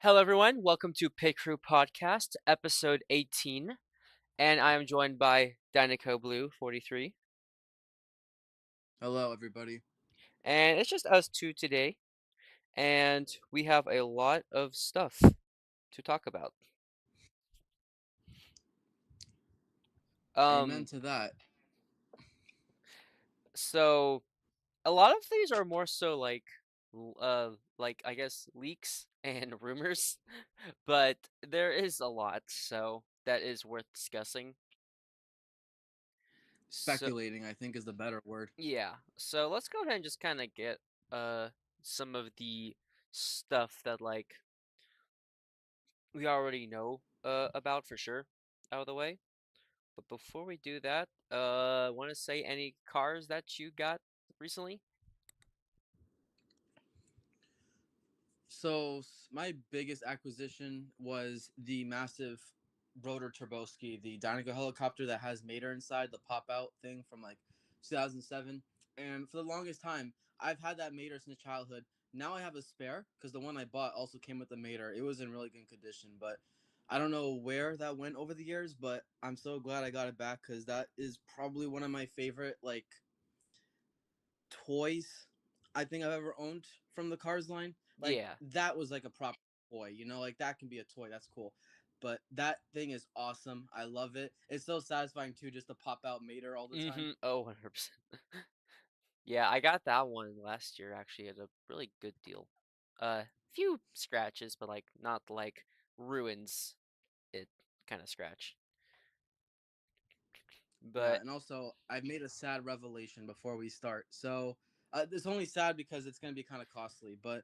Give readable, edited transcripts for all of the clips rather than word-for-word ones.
Hello, everyone. Welcome to Pitcrew Podcast, episode 18. And I am joined by Danico Blue 43. Hello, everybody. And it's just us two today. And we have a lot of stuff to talk about. Amen Um, to that. so a lot of these are more so like I guess leaks and rumors, but there is a lot, so that is worth discussing. So Speculating, I think, is the better word. yeah, so let's go ahead and just kind of get uh some of the stuff that we already know about for sure out of the way. But before we do that, want to say any cars that you got recently? So, my biggest acquisition was the massive rotor turboski, the Dynaco helicopter that has Mater inside, the pop out thing from like 2007. And for the longest time, I've had that Mater since childhood. Now I have a spare because the one I bought also came with the Mater. It was in really good condition, but I don't know where that went over the years, but I'm so glad I got it back because that is probably one of my favorite toys I think I've ever owned from the Cars line. Like Yeah. that was like a proper toy, like that can be a toy. That's cool. But that thing is awesome. I love it. It's so satisfying too, just to pop out Mater all the time. Mm-hmm. Oh, 100%. Yeah, I got that one last year actually at a really good deal. Few scratches, but like not like ruins it kind of scratch. Yeah, But and also I've made a sad revelation before we start. So it's only sad because it's gonna be kind of costly. But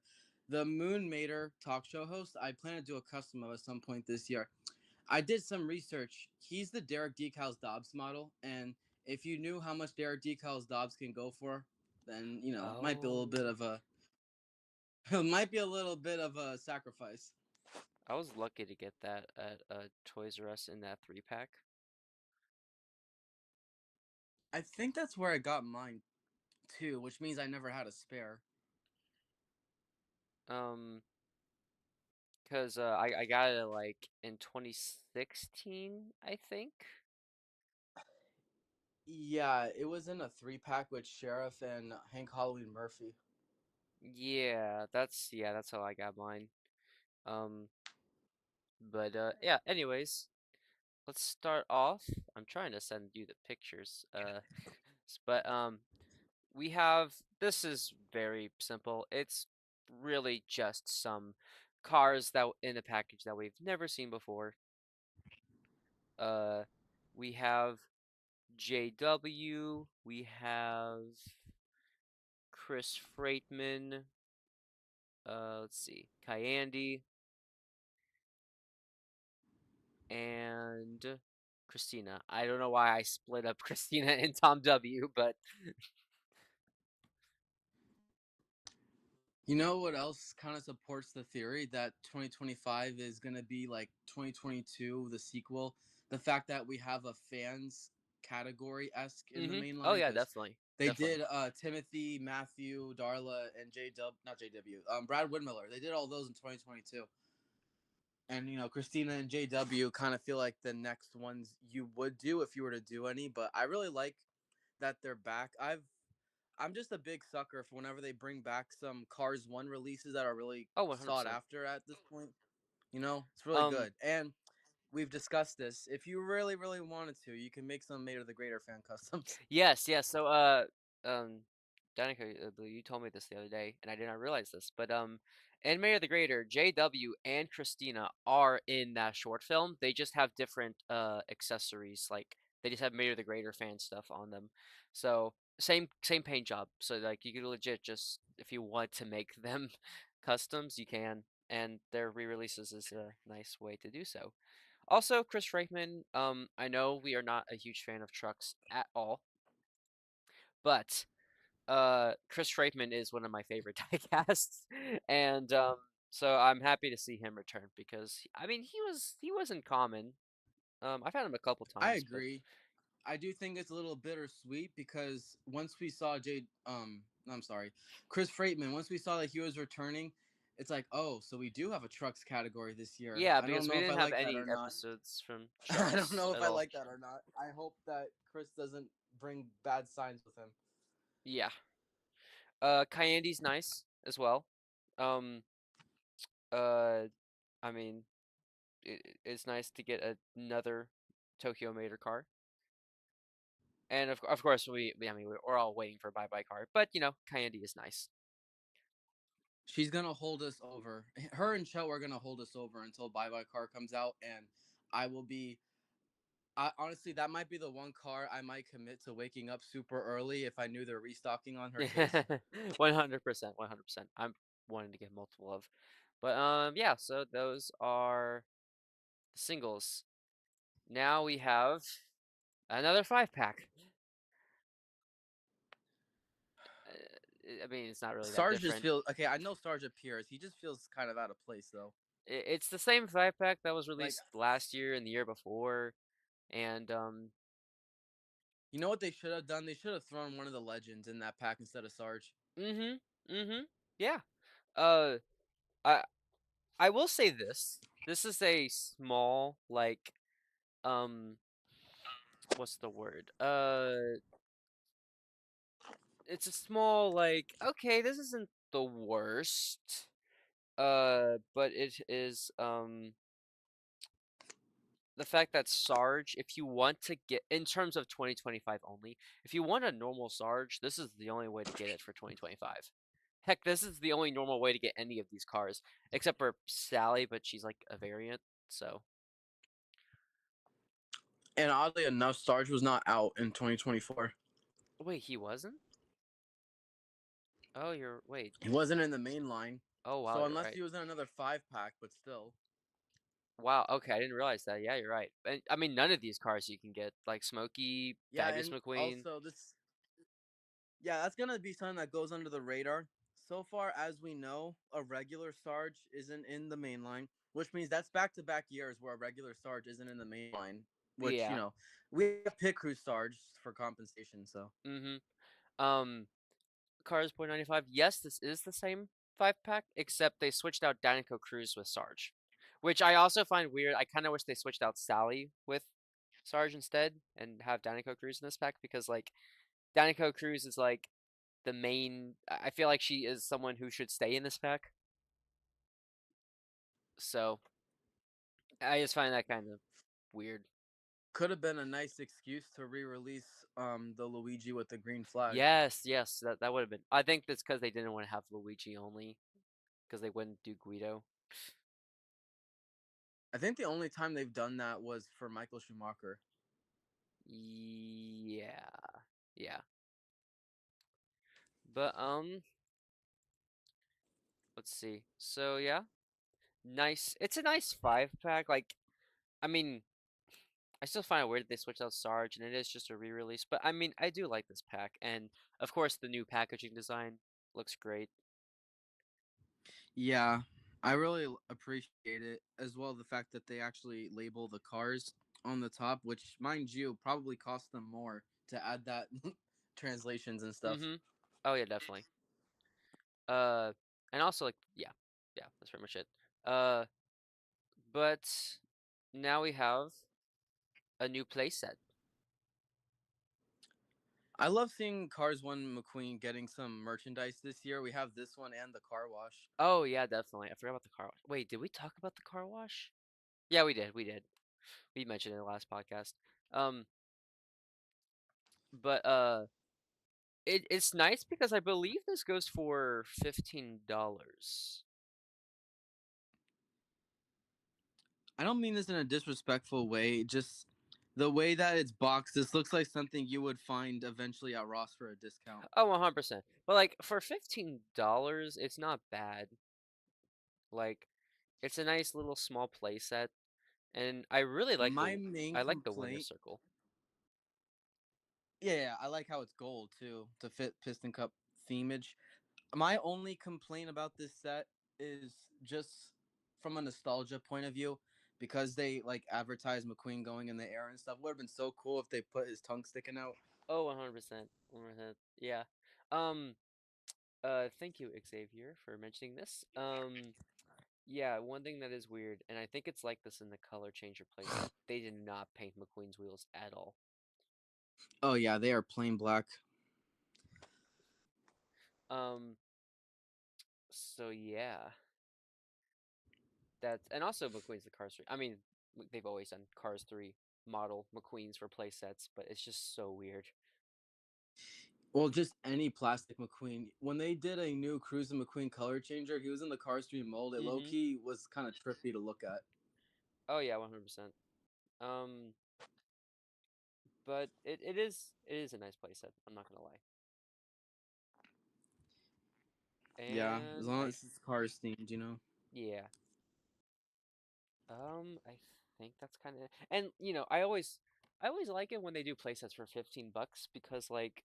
the Moon Mater talk show host, I plan to do a custom of at some point this year. I did some research. He's the Derek Decals Dobbs model, and if you knew how much Derek Decals Dobbs can go for, then might be a little bit oh, of a might be a little bit of a sacrifice. I was lucky to get that at Toys R Us in that 3 pack. I think that's where I got mine too, which means I never had a spare. Um, cause I got it like in 2016, I think. Yeah, it was in a 3 pack with Sheriff and Hank Halloween Murphy. Yeah, that's how I got mine. Um, but yeah. Anyways, let's start off. I'm trying to send you the pictures. But we have this is very simple. It's really just some cars that in a package that we've never seen before. Uh, we have JW, we have Chris Freightman, let's see, Kyandy, and Christina. I don't know why I split up Christina and Tom W, but You know what else kind of supports the theory that 2025 is going to be like 2022, the sequel? The fact that we have a fans category esque in the main oh line yeah, because definitely, they definitely. did Timothy, Matthew, Darla, and not JW, Brad Whitmiller. They did all those in 2022. And Christina and JW kind of feel like the next ones you would do if you were to do any. But I really like that they're back. I'm just a big sucker for whenever they bring back some Cars 1 releases that are really Oh, sought 100%. after at this point. It's really Um, good. And we've discussed this. If you really, really wanted to, you can make some Mater the Greater fan customs. yes, yes. So, Danica, you told me this the other day, and I did not realize this, but in Mayor the Greater, JW and Christina are in that short film. They just have different accessories, like they just have Mayor the Greater fan stuff on them. So same paint job. So like you could legit just if you want to make them customs, you can, and their re-releases is a nice way to do so. Also, Chris Reichman, I know we are not a huge fan of trucks at all, but Chris Freightman is one of my favorite diecasts, and so I'm happy to see him return because I mean he wasn't common. I've had him a couple I times, but agree. I do think it's a little bittersweet because once we saw I'm sorry, Chris Freightman, once we saw that he was returning, it's like, oh, so we do have a trucks category this year. Yeah, I don't because we know if I didn't have like that any or not. episodes from I don't trucks know if at I all. like that or not. I hope that Chris doesn't bring bad signs with him. Yeah. Kyandi's nice as well. Um, uh, I mean, it's nice to get another Tokyo Mater car. And of course I mean we're all waiting for a bye bye car, but you know Kyandi is nice. She's gonna hold us over. Her and Cho are gonna hold us over until Bye Bye Car comes out, and I will be. Honestly, that might be the one car I might commit to waking up super early if I knew they're restocking on her case. 100%, 100%. I'm wanting to get multiple of, but yeah. So those are the singles. Now we have another 5 pack. I mean it's not really that Sarge just different. feels okay. I know Sarge appears. He just feels kind of out of place though. It's the same 5 pack that was Like, released last year and the year before, and you know what they should have done? They should have thrown one of the legends in that pack instead of Sarge. mhm, mhm, yeah. Uh, I I will say this. This is a small, like, what's the word? It's a small, like, okay, this isn't the worst. But it is, the fact that Sarge, if you want to get, in terms of 2025 only, if you want a normal Sarge, this is the only way to get it for 2025. Heck, this is the only normal way to get any of these cars, except for Sally, but she's like a variant, so. And oddly enough, Sarge was not out in 2024. Wait, he wasn't? Oh, wait. He wasn't in the main line. Oh, wow, So you're unless right. he was in another 5 pack, but still. Wow, okay, I didn't realize that. Yeah, you're right. And I mean, none of these cars you can get, like Smokey, Yeah, Fabulous and McQueen. also this yeah, that's gonna be something that goes under the radar. So far as we know, a regular Sarge isn't in the main line, which means that's back-to-back years where a regular Sarge isn't in the main line. Which Yeah. we have Pitcrew Sarge for compensation. So Mm-hmm. Cars point 95. Yes, this is the same 5 pack, except they switched out Danico Cruz with Sarge, which I also find weird. I kind of wish they switched out Sally with Sarge instead and have Danico Cruz in this pack because like Danico Cruz is like the main. I feel like she is someone who should stay in this pack. So I just find that kind of weird. could have been a nice excuse to re-release the Luigi with the green flag. Yes, yes, that would have been. I think that's because they didn't want to have Luigi only because they wouldn't do Guido. I think the only time they've done that was for Michael Schumacher. Yeah, yeah. But let's see. So yeah, nice. It's a nice 5 pack. Like, I mean, I still find it weird they switched out Sarge, and it is just a re-release. But I mean, I do like this pack, and of course the new packaging design looks great. Yeah, I really appreciate it as well. The fact that they actually label the cars on the top, which, mind you, probably cost them more to add that translations and stuff. Mm-hmm. Oh yeah, definitely. Uh, and also like yeah, that's pretty much it. Uh, but now we have a new playset. I love seeing Cars One McQueen getting some merchandise this year. We have this one and the car wash. Oh yeah, definitely. I forgot about the car wash. Wait, did we talk about the car wash? Yeah, we did. We did. We mentioned it in the last podcast. Um, but it's nice because I believe this goes for $15. I don't mean this in a disrespectful way. Just the way that it's boxed, this looks like something you would find eventually at Ross for a discount. Oh, 100%. But like for $15, it's not bad. Like it's a nice little small play set, and I really like My main I like the winner complaint, circle. yeah, I like how it's gold too to fit Piston Cup themage. My only complaint about this set is just from a nostalgia point of view, because they like advertise McQueen going in the air and stuff. Would have been so cool if they put his tongue sticking out. Oh, 100%. 100%. Yeah. Um Thank you, Xavier, for mentioning this. Yeah, one thing that is weird, and I think it's like this in the color changer playset, they did not paint McQueen's wheels at all. Oh yeah, they are plain black. Um, so yeah, that's and also McQueen's the Cars 3. I mean, they've always done Cars 3 model McQueen's for playsets, but it's just so weird. Well, just any plastic McQueen. When they did a new Cruisin' McQueen color changer, he was in the Car Street mold. It low Mm-hmm. key was kind of trippy to look at. Oh yeah, 100%. Um, but it is a nice playset. I'm not gonna lie. Yeah, as And long I as it's Cars themed, you know. yeah. I think that's kind of and I always like it when they do playsets for 15 bucks because like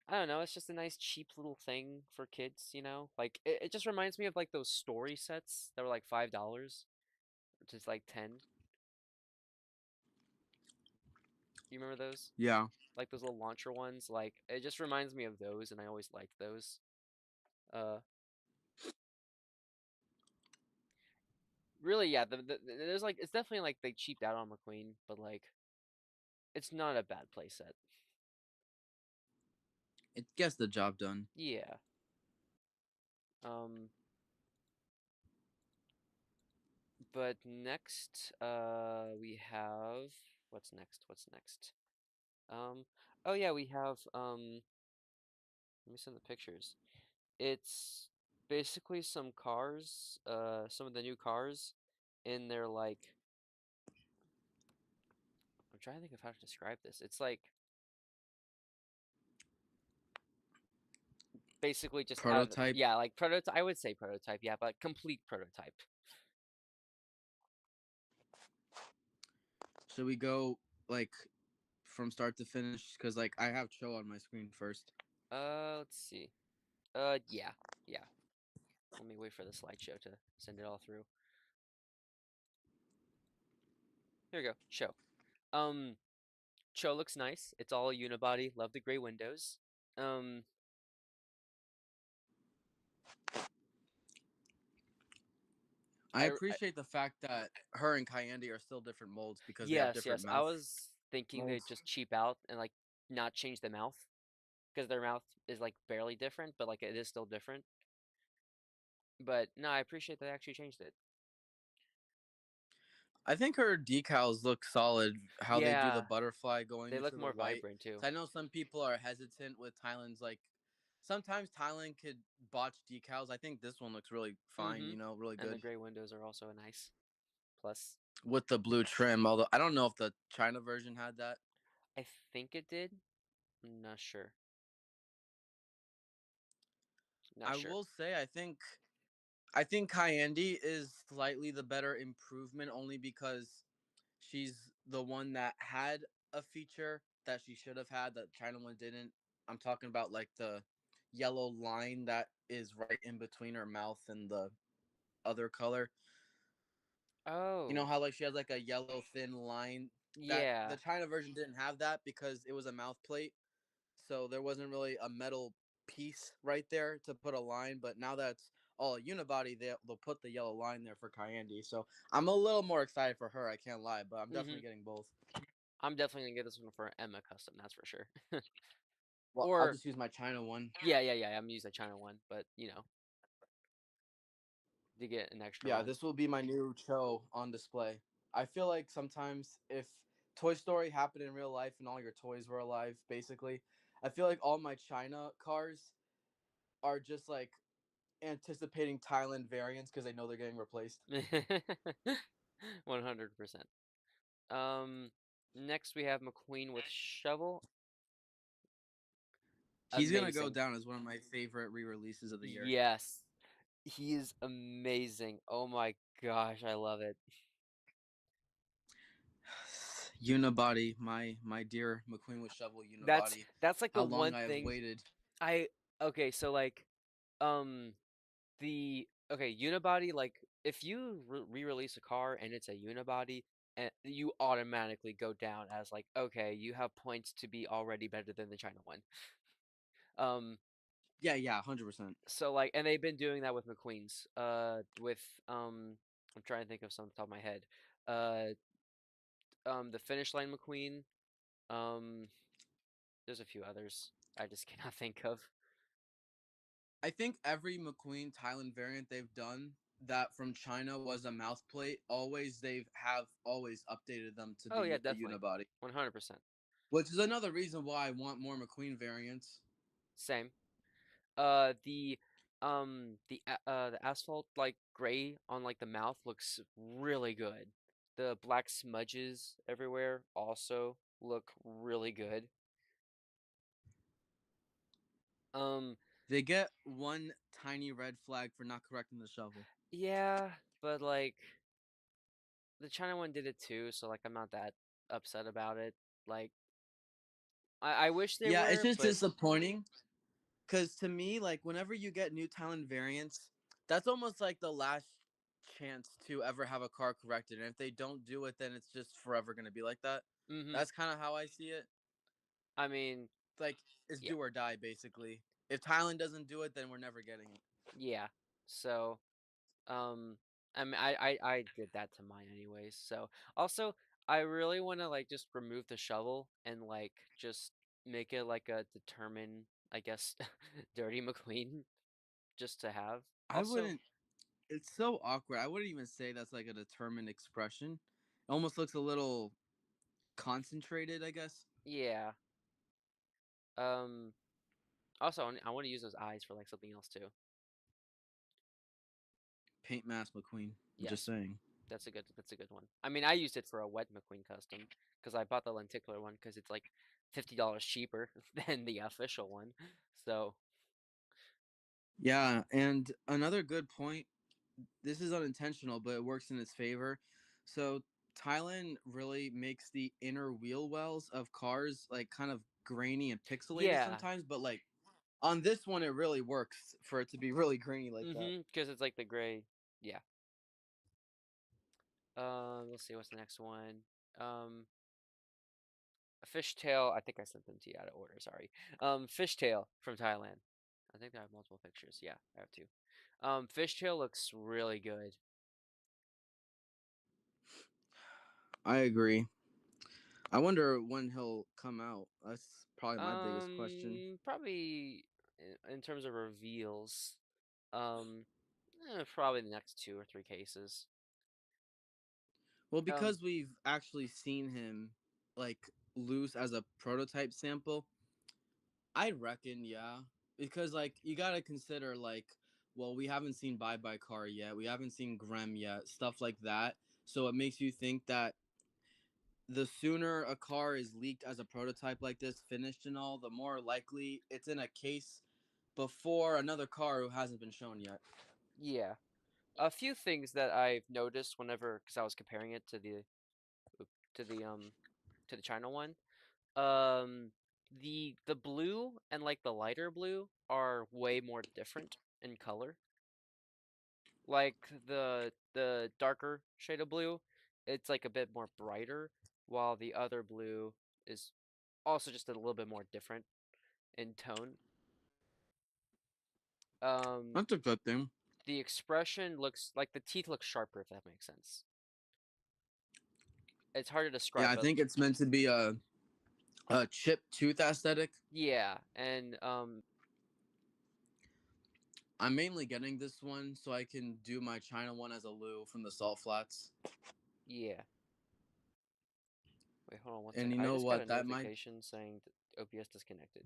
I don't know, it's just a nice cheap little thing for kids, you know? Like it just reminds me of like those story sets that were like $5, which is like 10. You remember those? Yeah, Like those little launcher ones? Like it just reminds me of those and I always liked those. Uh Really, yeah, there's like it's definitely like they cheaped out on McQueen, but like it's not a bad playset. it gets the job done. Yeah. Um But next, we have what's next? What's next? Oh yeah, we have let me send the pictures. It's basically some cars, some of the new cars in their like I'm trying to think of how to describe this. It's like basically just out of Prototype. yeah, like prototype. I would say prototype, yeah, but complete prototype. Should we go like from start to finish? Because like I have Cho on my screen first. Let's see. Yeah, yeah. Let me wait for the slideshow to send it all through. Here we go. Show. Um, Show looks nice. It's all unibody. Love the gray windows. Um, I I appreciate the fact that her and Kayandi are still different molds because they have yes, different yes. I mouth was thinking they'd molds. just cheap out and like not change the mouth because their mouth is like barely different, but like it is still different. But no, I appreciate they actually changed it. I think her decals look solid. How they do the Yeah, butterfly going they look into the more white. vibrant too. So I know some people are hesitant with Thailand's like. Sometimes Thailand could botch decals. I think this one looks really fine. Mm-hmm. You know, really And the good gray windows are also a nice plus. with the blue trim. Although I don't know if the China version had that. I think it did. I'm not sure. Not I sure. will say I think Kayandi is slightly the better improvement only because she's the one that had a feature that she should have had that China one didn't. I'm talking about like the yellow line that is right in between her mouth and the other color. You know Oh, how like she has like a yellow thin line that yeah. the China version didn't have that because it was a mouth plate. So there wasn't really a metal piece right there to put a line, but now that's all unibody, they'll put the yellow line there for Kayandi. So I'm a little more excited for her, I can't lie, but I'm Mm-hmm. definitely getting both. I'm definitely gonna get this one for Emma custom, that's for sure. Well, I'll Or just use my China one. yeah, yeah, yeah. I'm using the China one, but to get an extra Yeah, one. this will be my new Cho on display. I feel like sometimes if Toy Story happened in real life and all your toys were alive, basically, I feel like all my China cars are just like anticipating Thailand variants because they know they're getting replaced. 100%. Um, Next we have McQueen with shovel. He's gonna go Amazing. down as one of my favorite re-releases of the year. Yes, he is amazing. Oh my gosh, I love it. Unibody, my dear McQueen with shovel That's unibody. that's like the How long one I have thing waited. I okay, so like um unibody like if you re-release a car and it's a unibody and you automatically go down as like okay, you have points to be already better than the China one. Um Yeah, yeah, 100%. So like, and they've been doing that with McQueen's. With I'm trying to think of some off the top of my head. Uh, the Finish Line McQueen. Um, there's a few others I just cannot think of. I think every McQueen Thailand variant they've done that from China was a mouth plate. Always they've have always updated them to Oh yeah, be a definitely, unibody, 100%. which is another reason why I want more McQueen variants. Same. The the asphalt like gray on like the mouth looks really good. The black smudges everywhere also look really good. Um, They get one tiny red flag for not correcting the shovel. yeah, but like the China one did it too, so like I'm not that upset about it. Like I wish they Yeah, it's were, just but disappointing because to me, like whenever you get new Thailand variants, that's almost like the last chance to ever have a car corrected. And if they don't do it, then it's just forever gonna be like that. mhm. That's kind of how I see it. I mean, Like it's yeah. do or die basically. If Thailand doesn't do it, then we're never getting it. Yeah. So, um, I mean, I did that to mine anyways. So, also, I really want to like just remove the shovel and like just make it like a determined, I guess, dirty McQueen just to have. I Also, wouldn't. It's so awkward. I wouldn't even say that's like a determined expression. It almost looks a little concentrated, I guess. yeah. Um, also, I want to use those eyes for like something else too. Paint mask McQueen. I'm just Yes, saying. that's a good one. I mean, I used it for a wet McQueen custom because I bought the lenticular one because it's like $50 cheaper than the official one. So, Yeah, and another good point. This is unintentional, but it works in its favor. So Thailand really makes the inner wheel wells of cars like kind of grainy and pixelated yeah. sometimes, but like on this one, it really works for it to be really grainy like that. Because it's like the gray. Yeah. Let's see what's the next one. Um, a fishtail. I think I sent them to you out of order. Sorry. Fishtail from Thailand. I think I have multiple pictures. Yeah, I have two. Fishtail looks really good. I agree. I wonder when he'll come out. That's probably my biggest question. Probably in terms of reveals. Um, probably the next two or three cases. Well, Um, because we've actually seen him like loose as a prototype sample, I reckon, yeah. Because like you gotta consider like, well, we haven't seen Bye Bye Car yet. We haven't seen Grem yet. Stuff like that. So it makes you think that the sooner a car is leaked as a prototype like this, finished and all, the more likely it's in a case before another car who hasn't been shown yet. yeah. A few things that I've noticed whenever, because I was comparing it to the um to the China one. Um, the blue and like the lighter blue are way more different in color. Like the darker shade of blue, it's like a bit more brighter, while the other blue is also just a little bit more different in tone. Um, That's a good thing. the expression looks like the teeth look sharper, if that makes sense. It's hard to Yeah, describe, I but think it's meant to be a chip tooth aesthetic. yeah, and I'm mainly getting this one so I can do my China one as a loo from the salt flats. yeah. Wait, hold on one And second. you I know just got a what? That might. notification saying that OBS disconnected.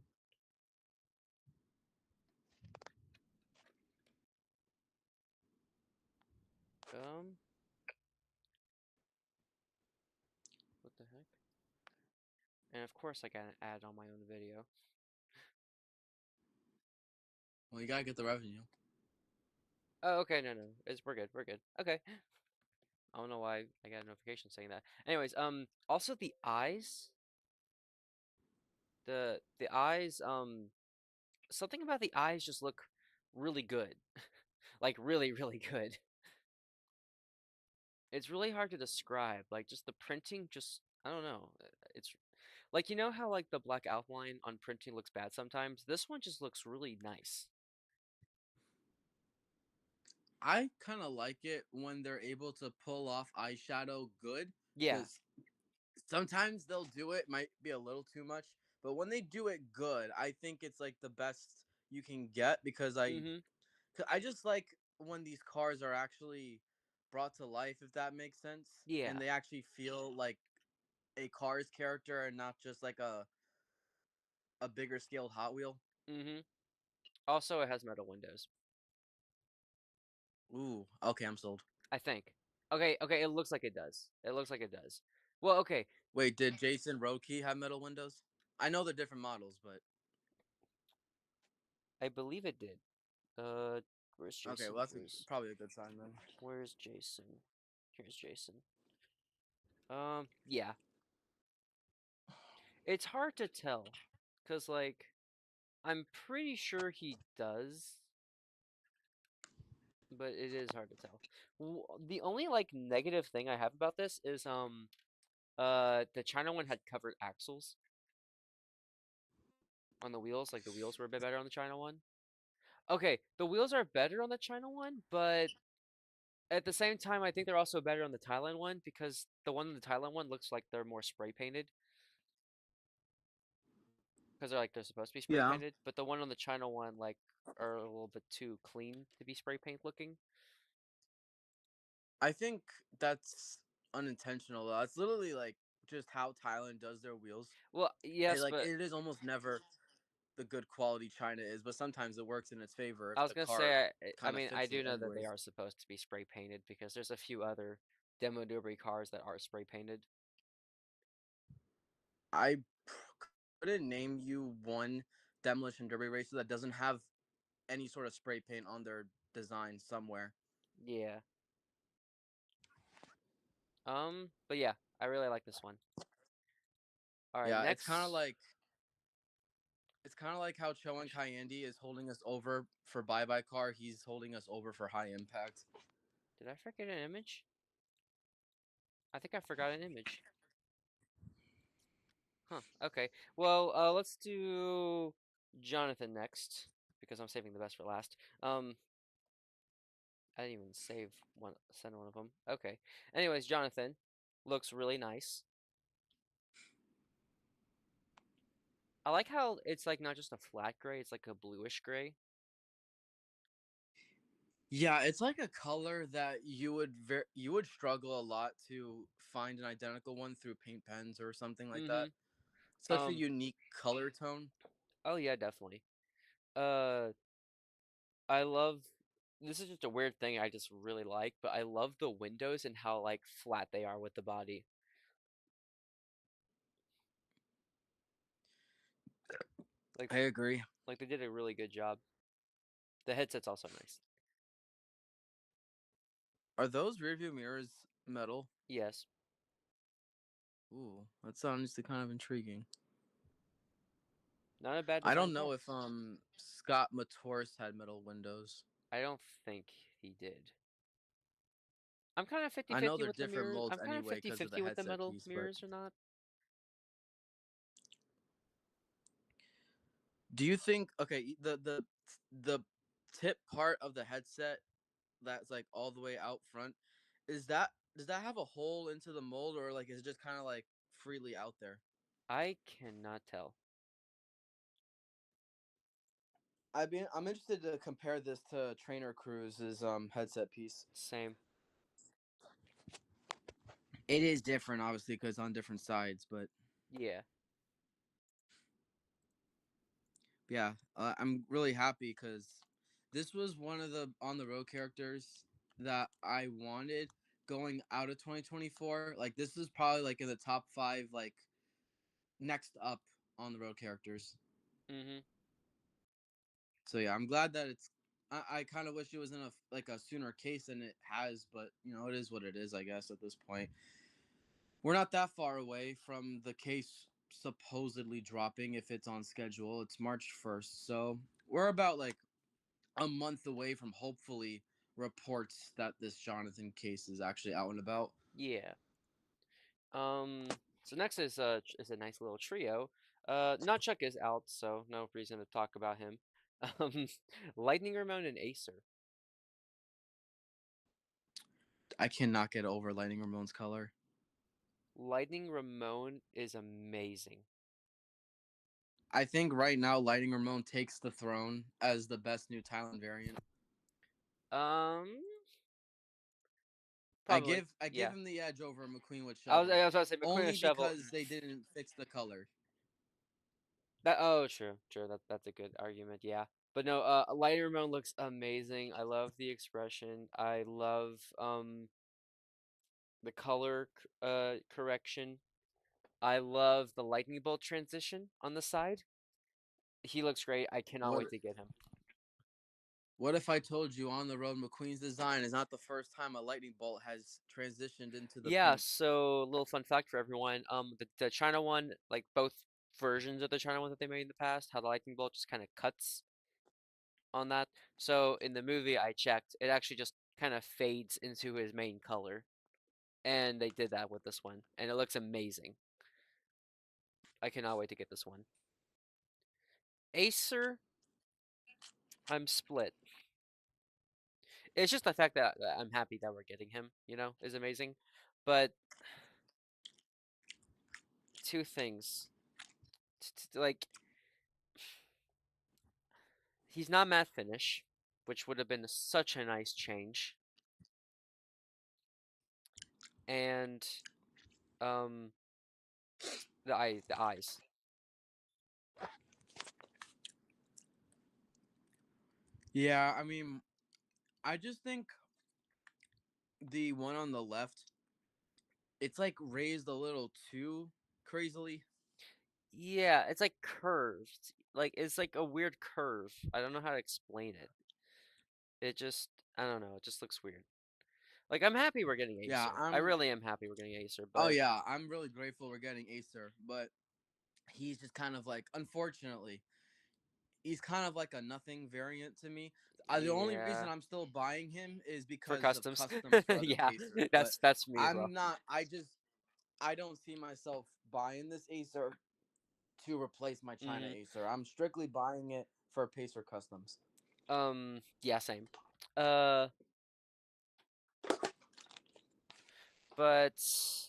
Um, what the heck? And of course I got an ad on my own video. Well, you gotta get the revenue. Oh, okay, no. We're good. We're good. Okay. I don't know why I got a notification saying that. Anyways, also the eyes, the eyes, something about the eyes just look really good. Like really, really good. It's really hard to describe. Like just the printing, just I don't know. It's Like, you know how like the black outline on printing looks bad sometimes? This one just looks really nice. I kind of like it when they're able to pull off eyeshadow good, Yeah. because sometimes they'll do it, might be a little too much, but when they do it good, I think it's like the best you can get, because Mm-hmm. I just like when these cars are actually brought to life, if that makes sense, and Yeah. they actually feel like a car's character and not just like a bigger scaled Hot Wheel. Mm-hmm. Also, it has metal windows, Ooh, okay, I'm sold. I think. Okay, okay, it looks like it does. It looks like it does. Well, okay. Wait, did Jason Roadkey have metal windows? I know they're different models, but I believe it did. Uh, where's okay, Jason? well that's probably a good sign then. Where's Jason? Here's Jason. Yeah. It's hard to tell, 'cause like I'm pretty sure he does, but it is hard to tell. The only like negative thing I have about this is the China one had covered axles on the wheels, like the wheels were a bit better on the China one. Okay, the wheels are better on the China one, but at the same time, I think they're also better on the Thailand one because the one in the Thailand one looks like they're more spray painted because they're supposed to be spray Yeah, painted, but the one on the China one like are a little bit too clean to be spray paint looking. I think that's unintentional though. It's literally like just how Thailand does their wheels. Well, yes, Like but it is almost never the good quality China is, but sometimes it works in its favor I if was the gonna car say I kind of mean I fits do it know that they anyways. are supposed to be spray painted because there's a few other demo derby cars that are spray painted. I couldn't name you one demolition derby racer that doesn't have any sort of spray paint on their design somewhere. Yeah. But yeah, I really like this one. All right, Yeah, next. it's kind of like how Choen Kayandi is holding us over for Bye Bye Car. He's holding us over for High Impact. Did I forget an image? I think I forgot an image. Huh. Okay. Well, let's do Jonathan next because I'm saving the best for last. I didn't even send one of them. Okay. Anyways, Jonathan looks really nice. I like how it's like not just a flat gray, it's like a bluish gray. Yeah, it's like a color that you would struggle a lot to find an identical one through paint pens or something like Mm-hmm. that. Such a Um, unique color tone. oh yeah, definitely. Uh, I love this is just a weird thing I just really like, but I love the windows and how like flat they are with the body. Like I agree. like they did a really good job. The headset's also nice. Are those rearview mirrors metal? Yes. Ooh, that sounds kind of intriguing. Not a bad I design don't at know all. if Scott Motors had metal windows. I don't think he did. I'm kind of I know fifty-fifty they're with the different mirror. molds I'm kind of anyway because of the fifty-fifty with the headset metal piece, but mirrors or not. do you think okay, the tip part of the headset that's like all the way out front, is that does that have a hole into the mold, or like is it just kind of like freely out there? I cannot tell. I'm interested to compare this to Trainer Cruise's headset piece. Same. It is different, obviously, because on different sides, but Yeah. yeah, I'm really happy because this was one of the on the road characters that I wanted going out of 2024. Like this is probably like in the top 5, like next up on the road characters. Mm-hmm. So yeah, I'm glad that it's. I kind of wish it was in a like a sooner case than it has, but you know it is what it is. I guess at this point, we're not that far away from the case supposedly dropping if it's on schedule. It's March 1st, so we're about like a month away from hopefully reports that this Jonathan case is actually out and about. Yeah. Um. So next is a nice little trio. Nunchuck is out, so no reason to talk about him. Um, Lightning Ramon and Acer. I cannot get over Lightning Ramon's color. Lightning Ramon is amazing. I think right now Lightning Ramon takes the throne as the best new Thailand variant. Um, I Probably. give I give Yeah. him the edge over McQueen with I Shovel, was about to say McQueen and only Shovel. because they didn't fix the color. That true, true. That's a good argument. Yeah. But no, Lightning Ramon looks amazing. I love the expression. I love the color correction. I love the lightning bolt transition on the side. He looks great. I cannot What wait to get him. what if I told you on the road McQueen's design is not the first time a lightning bolt has transitioned into the Yeah, pink? so little fun fact for everyone. The China one, like both versions of the China one that they made in the past, how the lightning bolt just kind of cuts on that. So in the movie I checked, it actually just kind of fades into his main color. And they did that with this one, and it looks amazing. I cannot wait to get this one. Acer, I'm split. It's just the fact that I'm happy that we're getting him, is amazing. But two things. Like, he's not matte finish, which would have been such a nice change. And um the eyes. Yeah, I mean, I just think the one on the left, it's like raised a little too crazily. Yeah, it's like curved. Like it's like a weird curve. I don't know how to explain it. It just I don't know, it just looks weird. Like I'm happy we're getting Yeah, Acer. I really am happy we're getting Acer, oh but yeah, I'm really grateful we're getting Acer, but he's just kind of like, unfortunately, he's kind of like a nothing variant to me. The only reason yeah, I'm still buying him is for because of customs. customs for other Yeah, Pacers, but that's me as well. I'm not. I don't see myself buying this Acer to replace my China Hmm. Acer. I'm strictly buying it for Pacer customs. Yeah, same. Uh, but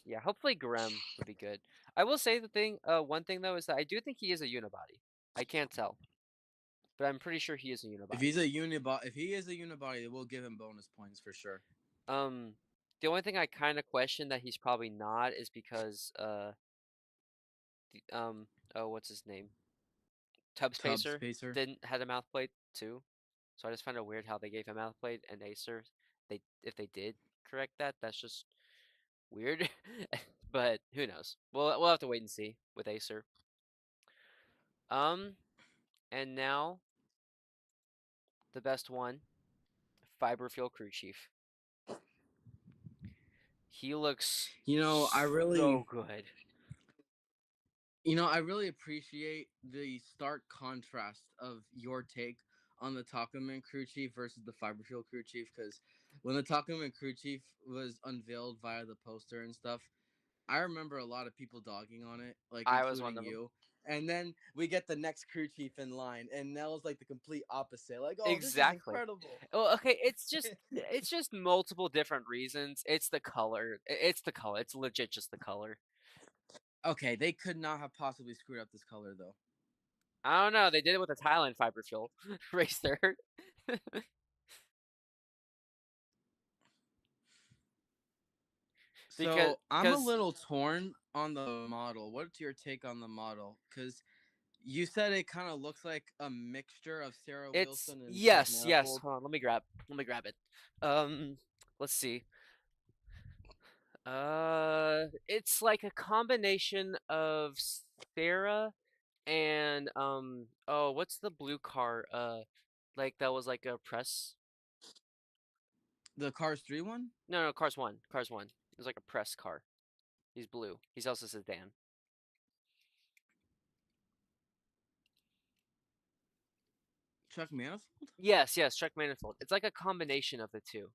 yeah, hopefully Graham would be good. I will say one thing though is that I do think he is a unibody. I can't tell, but I'm pretty sure he is a unibody. If he is a unibody, we'll give him bonus points for sure. Um, the only thing I kind of question that he's probably not is because the, oh, what's his name? Tub Tubbs Spacer Pacer. didn't had a mouth plate too, so I just find it weird how they gave him mouth plate and Acer. They if they did correct that, that's just weird. But who knows? We'll have to wait and see with Acer. Um, and now the best one, Fiberfield Crew Chief. He looks You know, I so really good. I really appreciate the stark contrast of your take on the Tacoman crew chief versus the Fiberfield crew chief. Because when the Tacoman crew chief was unveiled via the poster and stuff, I remember a lot of people dogging on it, like I was one including of them. you. And then we get the next crew chief in line, and Nell's like the complete opposite. Like, oh, this is Exactly. incredible. Well, okay, it's just multiple different reasons. It's the color. It's the color. It's legit just the color. Okay, they could not have possibly screwed up this color though. I don't know. They did it with a Thailand fiber fuel racer. because So I'm a because little torn on the model. What's your take on the model? Because you said it kind of looks like a mixture of Sarah it's Wilson and Chuck yes. Manifold. Hold on, let me grab it. Um, let's see. It's like a combination of Sarah and oh, what's the blue car? Like that was like a press. The Cars 3 one? No, no, Cars One. Cars One. It was like a press car. He's blue. He's also sedan. Chuck Manifold? Yes, Chuck Manifold. It's like a combination of the two.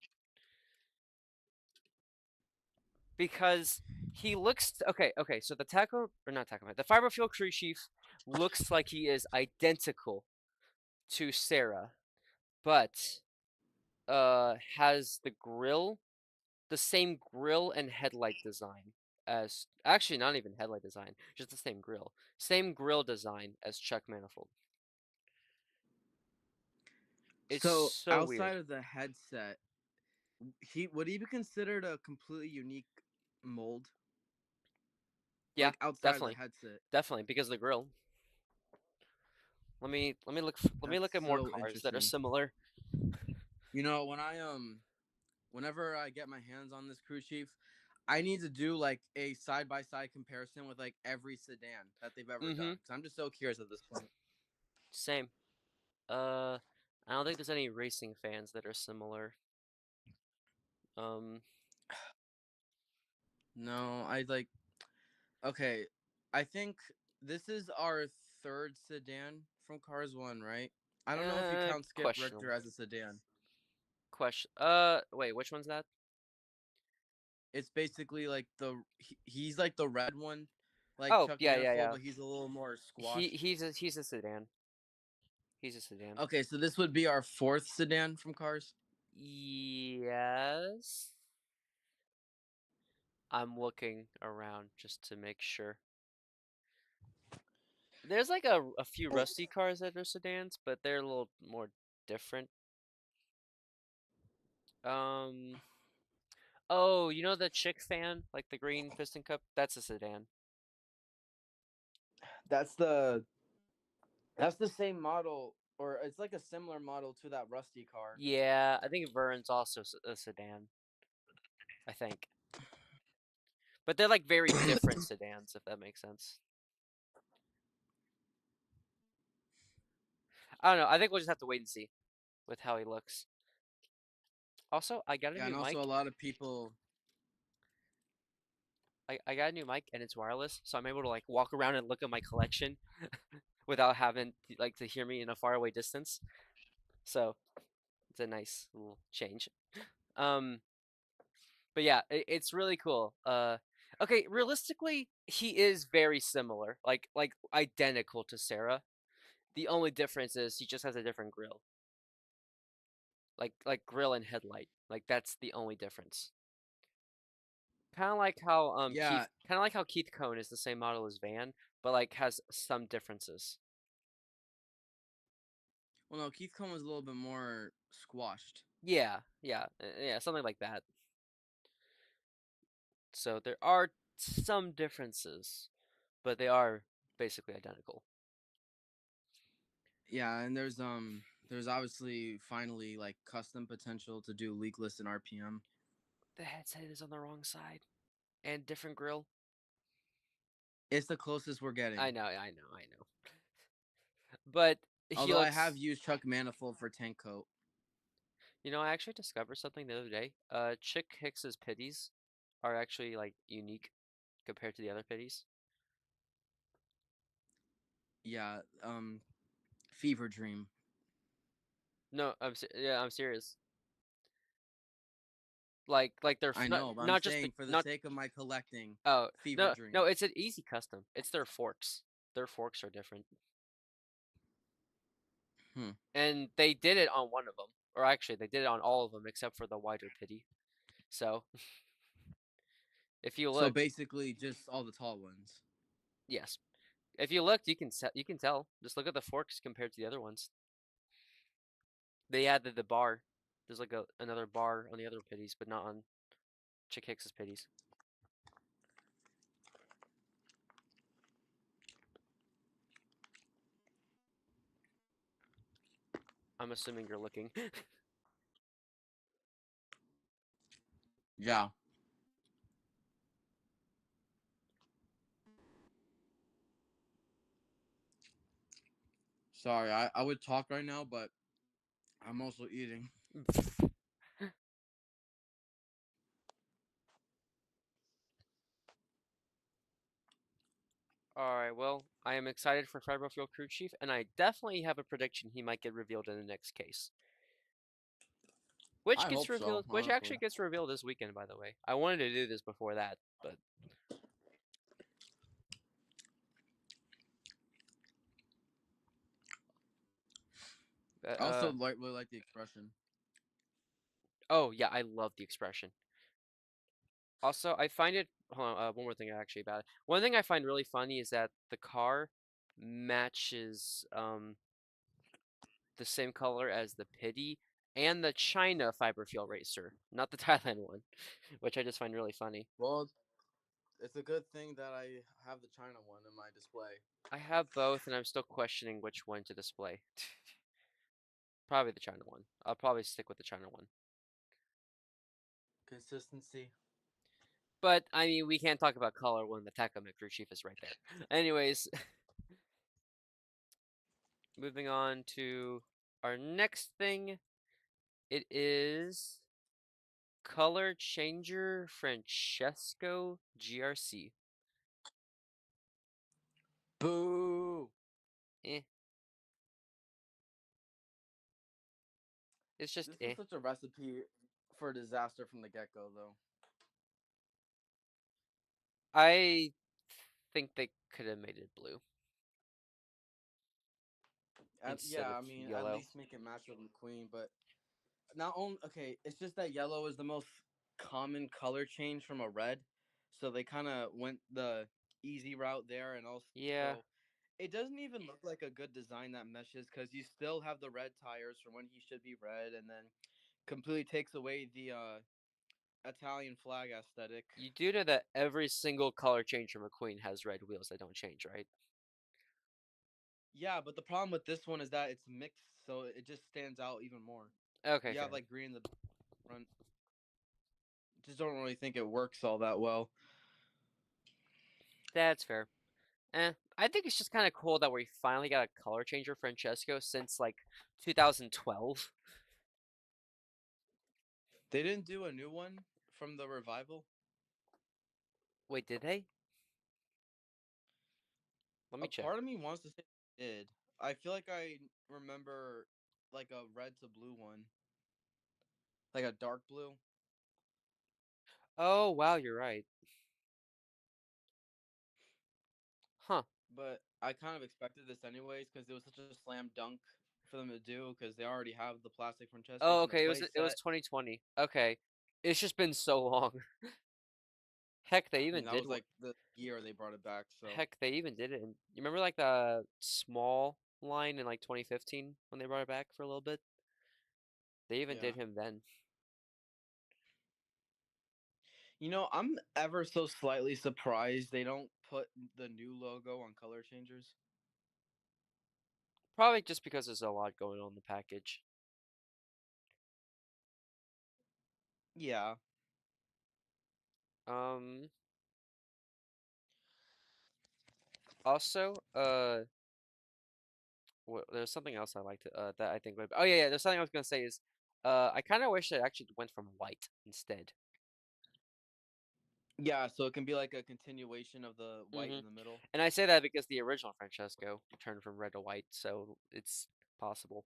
because he looks okay. Okay, so the taco or not taco, the fiber fuel crew chief looks like he is identical to Sarah, but has the same grill and headlight design as actually not even headlight design, just the same grill design as Chuck Manifold. It's So so outside weird. of the headset, he would he be considered a completely unique mold? Yeah, Like outside of the definitely, headset. definitely because of the grill. Let me That's look at more so cars that are interesting. similar. You know, whenever I get my hands on this crew chief, I need to do like a side by side comparison with like every sedan that they've ever Mm-hmm. done. Because I'm just so curious at this point. Same. Uh, I don't think there's any racing fans that are similar. Um, No, I like okay. I think this is our third sedan from Cars One, right? I don't know if you count Skip Richter questionable. as a sedan. Question. Wait, which one's that? It's basically like he's like the red one, like Oh, Chuck yeah, yeah, Manifold, yeah. but he's a little more He squashed. he's a sedan. He's a sedan. Okay, so this would be our fourth sedan from Cars. Yes. I'm looking around just to make sure. There's like a few Oh, rusty cars that are sedans, but they're a little more different. Um, oh, you know the chick fan, like the green piston cup? That's a sedan. that's the same model, or it's like a similar model to that rusty car. Yeah, I think Vern's also a sedan. I think, but they're like very different sedans, if that makes sense. I don't know. I think we'll just have to wait and see with how he looks. Also, I got a Yeah, new and also a mic. lot of people. I got a new mic and it's wireless, so I'm able to like walk around and look at my collection without having like to hear me in a faraway distance. So it's a nice little change. Um, but yeah, it's really cool. Okay, realistically, he is very similar, like identical to Sarah. The only difference is he just has a different grill, like grill and headlight. Like that's the only difference. Yeah, Kind of like how Keith Cone is the same model as Van, but like has some differences. well, no, Keith Cone was a little bit more squashed. Yeah, yeah, yeah, something like that. So there are some differences, but they are basically identical. Yeah, and there's obviously finally like custom potential to do leakless and RPM. The headset is on the wrong side and different grill. It's the closest we're getting. I know. But he Although I have looks, used Chuck Manifold for tank coat. I actually discovered something the other day. Chick Hicks's pitties are actually like unique compared to the other pitties. Yeah, Fever Dream. No, yeah, I'm serious. Like they're I not know, but I'm not just the saying for the not sake of my collecting, oh Fever no Dream. no it's an easy custom. It's their forks. Their forks are different, Hmm. and they did it on one of them, or actually they did it on all of them except for the wider pitty. So if you So look, basically, just all the tall ones. yes, if you looked, you can tell. Just look at the forks compared to the other ones. They added the bar. There's like another bar on the other pitties, but not on Chick Hicks's pitties. I'm assuming you're looking. Yeah. Sorry, I would talk right now, but I'm also eating. Alright, well, I am excited for Fibrofuel Crew Chief, and I definitely have a prediction he might get revealed in the next case. Which I gets hope so, revealed, which honestly. actually gets revealed this weekend, by the way. I wanted to do this before that, but I also really like the expression. oh yeah, I love the expression. Also, I find it. Hold on, one more thing actually about it. One thing I find really funny is that the car matches the same color as the Pity and the China fiber fuel racer, not the Thailand one, which I just find really funny. Well, it's a good thing that I have the China one in my display. I have both, and I'm still questioning which one to display. Probably the China one. I'll probably stick with the China one. Consistency. But I mean, we can't talk about color when the Tacomet crew chief is right there. Anyways, moving on to our next thing. It is color changer Francesco GRC. Boo! Eh. It's just This is eh. such a recipe for disaster from the get go, though. I think they could have made it blue instead Yeah, of I mean, at yellow. least make it match with McQueen, but not only okay, it's just that yellow is the most common color change from a red, so they kind of went the easy route there, and Yeah, also it doesn't even look like a good design that meshes because you still have the red tires from when he should be red, and then completely takes away the Italian flag aesthetic. you do know that every single color change from McQueen has red wheels that don't change, right? Yeah, but the problem with this one is that it's mixed, so it just stands out even more. Okay, You have fair. like green in the front. Just don't really think it works all that well. That's fair. I think it's just kind of cool that we finally got a color changer Francesco since like 2012. They didn't do a new one from the revival. Wait, did they? Let A me check. part of me wants to say they did. I feel like I remember like a red to blue one, like a dark blue. Oh, wow, you're right. Huh. But I kind of expected this anyways because it was such a slam dunk for them to do because they already have the plastic Francesco Oh, from the okay, play it was set. 2020. Okay. It's just been so long. Heck, they I mean, even that did was what like the year they brought it back. So heck, they even did it. And you remember like the small line in like 2015 when they brought it back for a little bit? They even yeah, did him then. I'm ever so slightly surprised they don't put the new logo on color changers. Probably just because there's a lot going on in the package. Yeah, Um, also, there's something else I liked that I think would. Oh yeah, yeah. There's something I was gonna say is, I kind of wish it actually went from white instead. yeah. So it can be like a continuation of the white hmm in the middle. And I say that because the original Francesco turned from red to white, so it's possible.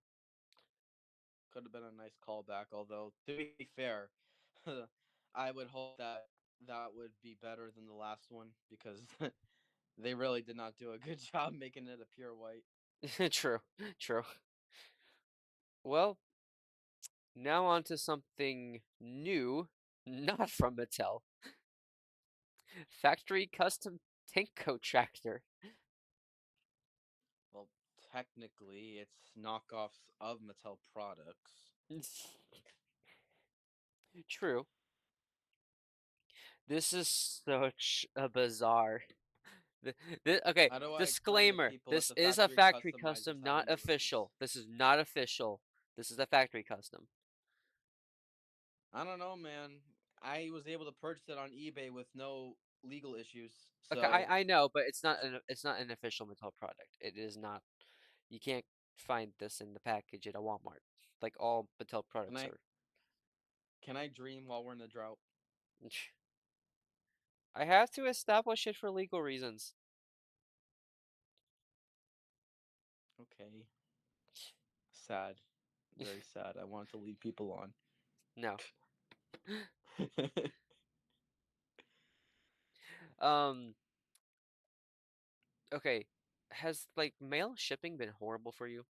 Could have been a nice callback. Although to be fair, I would hope that that would be better than the last one because they really did not do a good job making it a pure white. True, true. Well, now on to something new, not from Mattel. Factory custom Tinko tractor. Well, technically, it's knockoffs of Mattel products. True. This is such a bizarre. Okay, How do I explain to disclaimer. people it's This a is a factory factory customized just custom, had a not new release? official. This is not official. This is a factory custom. I don't know, man. I was able to purchase it on eBay with no legal issues. Okay, So, I know, but it's not an official Mattel product. It is not. You can't find this in the package at a Walmart. Like all Mattel can products I are. can I dream while we're in the drought? I have to establish it for legal reasons. Okay. Sad. Very sad. I wanted to lead people on. No. Um, okay. Has like mail shipping been horrible for you?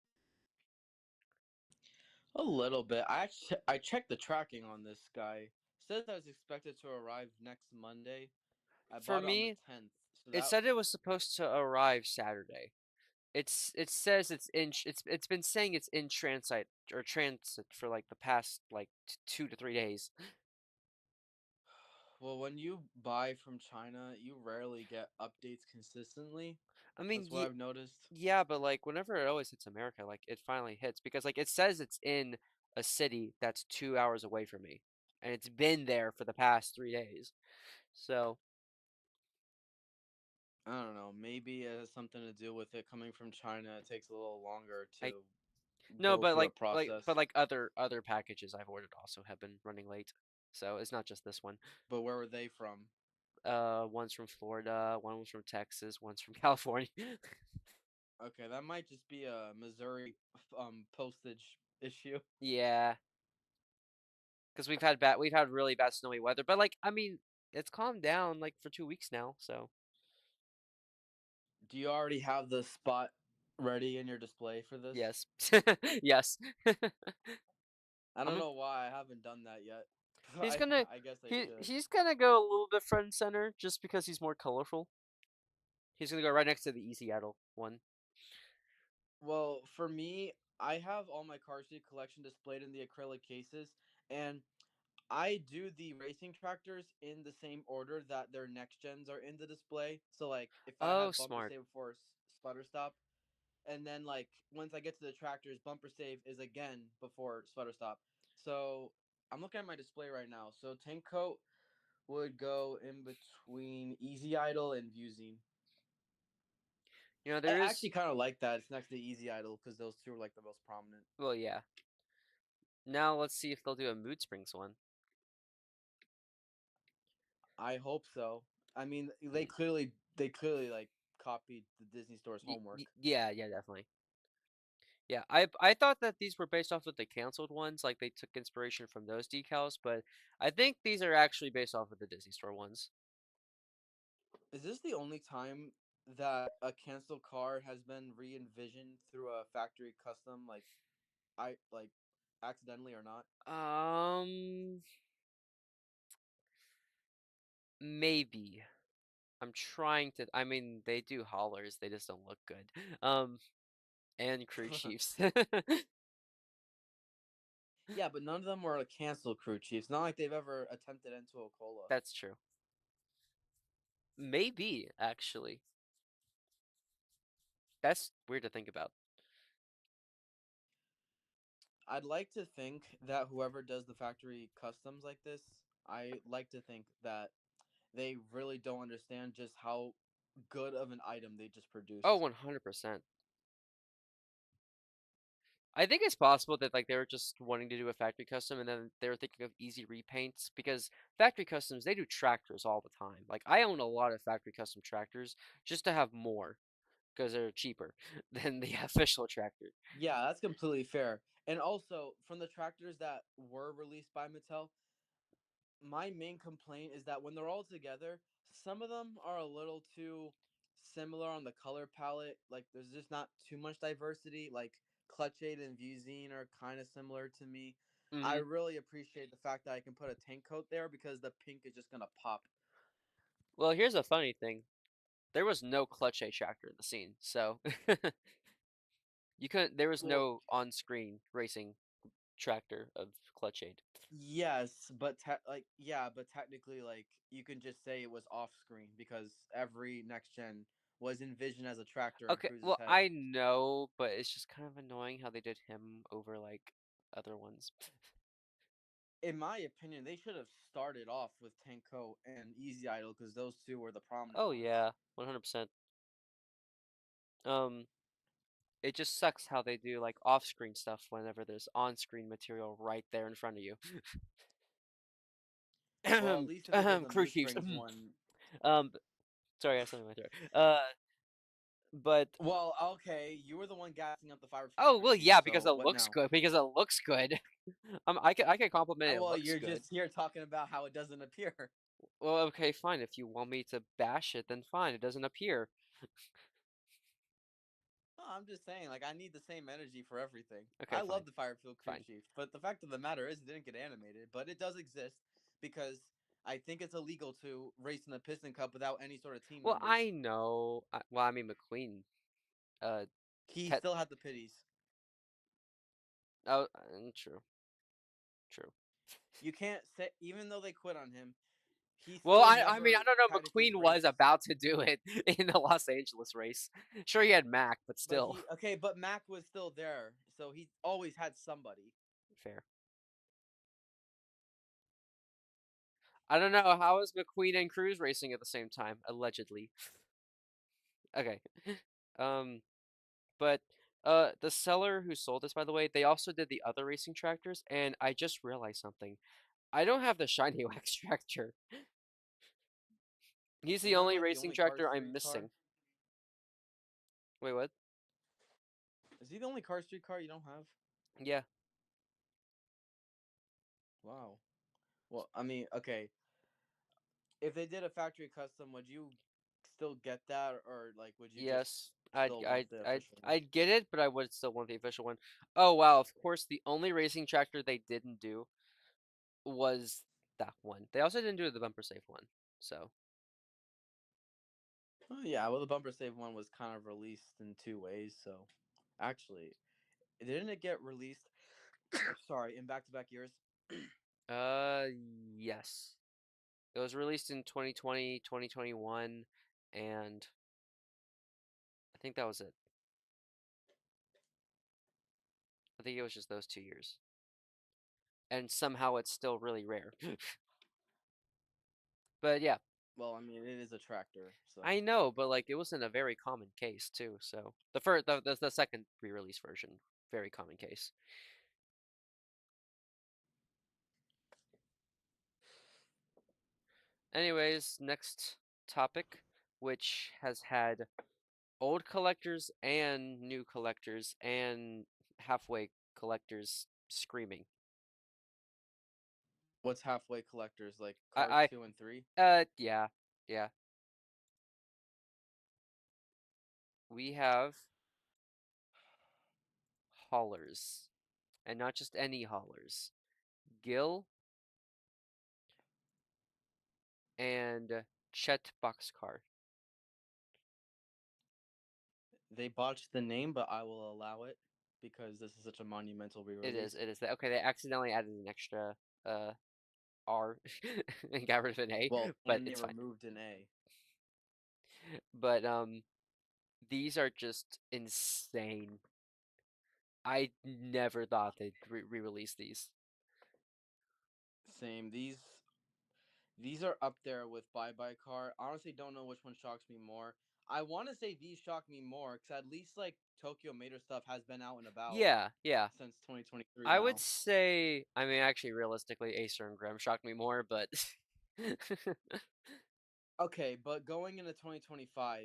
A little bit. I checked the tracking on this guy. Says that it's expected to arrive next Monday. I For bought it on the me, 10th. So it that said it was supposed to arrive Saturday. It says it's been saying it's in transit for like the past like 2 to 3 days. well, when you buy from China, you rarely get updates consistently. I mean, That's what I've noticed. yeah, but like whenever it always hits America, like it finally hits because like it says it's in a city that's 2 hours away from me, and it's been there for the past 3 days. So I don't know. Maybe it has something to do with it coming from China. It takes a little longer I to no, go but through a but process. like other packages I've ordered also have been running late. So it's not just this one. But where were they from? One's from Florida, one was from Texas, one's from California. Okay, that might just be a Missouri postage issue. Yeah, because we've had really bad snowy weather, but like I mean, it's calmed down like for 2 weeks now. So Do you already have the spot ready in your display for this? yes, yes. I I'm don't gonna, know why I haven't done that yet. he's I gonna I guess I he should. he's gonna go a little bit front and center just because he's more colorful. He's gonna go right next to the Easy Idol one. Well, for me, I have all my car seat collection displayed in the acrylic cases, and I do the racing tractors in the same order that their next gens are in the display. So like if I Oh, have bumper smart. save before sputter stop, and then like once I get to the tractors, bumper save is again before sputter stop. So I'm looking at my display right now. So tank coat would go in between Easy Idle and Vuezine. You know I there is. actually kind of like that. It's next to Easy Idle because those two are like the most prominent. Well, yeah. Now let's see if they'll do a Mood Springs one. I hope so. I mean, Mm. they clearly like copied the Disney Store's homework. Yeah, yeah, definitely. Yeah, I thought that these were based off of the canceled ones, like they took inspiration from those decals, but I think these are actually based off of the Disney Store ones. Is this the only time that a canceled car has been re-envisioned through a factory custom, I like accidentally or not? Um, maybe. I'm trying to. I mean, they do hollers, they just don't look good. And crew chiefs. Yeah, but none of them were a canceled crew chiefs. Not like they've ever attempted into a cola. That's true. Maybe actually. That's weird to think about. I'd like to think that whoever does the factory customs like this, I like to think that they really don't understand just how good of an item they just Oh, produced. 100%. I think it's possible that like they were just wanting to do a factory custom and then they were thinking of easy repaints because factory customs they do tractors all the time. Like I own a lot of factory custom tractors just to have more because they're cheaper than the official tractor. Yeah, that's completely fair. And also, from the tractors that were released by Mattel, my main complaint is that when they're all together, some of them are a little too similar on the color palette. Like, there's just not too much diversity. Like, Clutch Aid and Vuezine are kind of similar to me. I Hmm. really appreciate the fact that I can put a tank coat there because the pink is just gonna pop. Well, here's a funny thing. There was no clutch A tractor in the scene, so you couldn't. There was Well, no on-screen racing tractor of clutch aid. yes, but but technically, like you can just say it was off screen because every next gen was envisioned as a tractor in Okay, Cruz's well head. I know, but it's just kind of annoying how they did him over like other ones. In my opinion, they should have started off with Tanko and Easy Idol because those two were the prominent Oh ones. yeah, 100%. Um, it just sucks how they do like off-screen stuff whenever there's on-screen material right there in front of you. Well, at least if they did the Crew Mood chiefs. Springs one, Um, sorry, I have something in my throat. But Well, okay, you were the one gassing up the fire oh crew well, chief. yeah, because So it what looks now? good. Because it looks good. I can compliment it. It Well, looks you're good. just here talking about how it doesn't appear. Well, okay, fine. If you want me to bash it, then fine. It doesn't appear. No, I'm just saying, like, I need the same energy for everything. Okay, I fine, love the Firefield Crew fine. Chief, but the fact of the matter is, it didn't get animated, but it does exist because I think it's illegal to race in the Piston Cup without any sort of team Well, members. I know. Well, I mean McQueen. Uh, He Tet. still had the pitties. Oh, true, true. You can't say, even though they quit on him, he Well, still I mean, I never don't know. technically McQueen was raced. about to do it in the Los Angeles race. Sure, he had Mac, but But still. he, okay, but Mac was still there, so he always had somebody. Fair. I don't know. How is McQueen and Cruz racing at the same time? Allegedly. Okay. Um, but the seller who sold this, by the way, they also did the other racing tractors, and I just realized something. I don't have the shiny wax tractor. He's the Isn't that only like the racing only Cars tractor I'm 3 car? missing. Wait, what? Is he the only Cars 3 car you don't have? Yeah. Wow. Well, I mean, okay, if they did a factory custom, would you still get that, or like would you just Yes. still want the official one? I'd get it, but I would still want the official one. Oh wow, of course the only racing tractor they didn't do was that one. They also didn't do the bumper safe one. So, Oh, yeah, well, the bumper save one was kind of released in two ways. So, actually, didn't it get released? Sorry, in back-to-back years. uh yes. It was released in 2020, 2021, and I think that was it. I think it was just those 2 years. And somehow it's still really rare. But yeah, Well, I mean, it is a tractor, so. I know, but like it was in a very common case too. So the first, the second re-release version, very common case. Anyways, next topic, which has had old collectors and new collectors and halfway collectors screaming. What's halfway collectors like Cars I, 2 and 3? yeah, yeah. We have haulers, and not just any haulers. Gil and Chet Boxcar. They botched the name, but I will allow it because this is such a monumental re-release. It is. Okay, they accidentally added an extra uh R and got rid of an A, Well, but and they it's fine. removed an A. But these are just insane. I never thought they'd re-release these. Same. These are up there with Bye Bye Car. Honestly, don't know which one shocks me more. I want to say these shock me more because at least like Tokyo Mater stuff has been out and about Yeah, yeah. since 2023 I would now. say, I mean, actually, realistically, Acer and Graham shocked me more, but Okay, but going into 2025,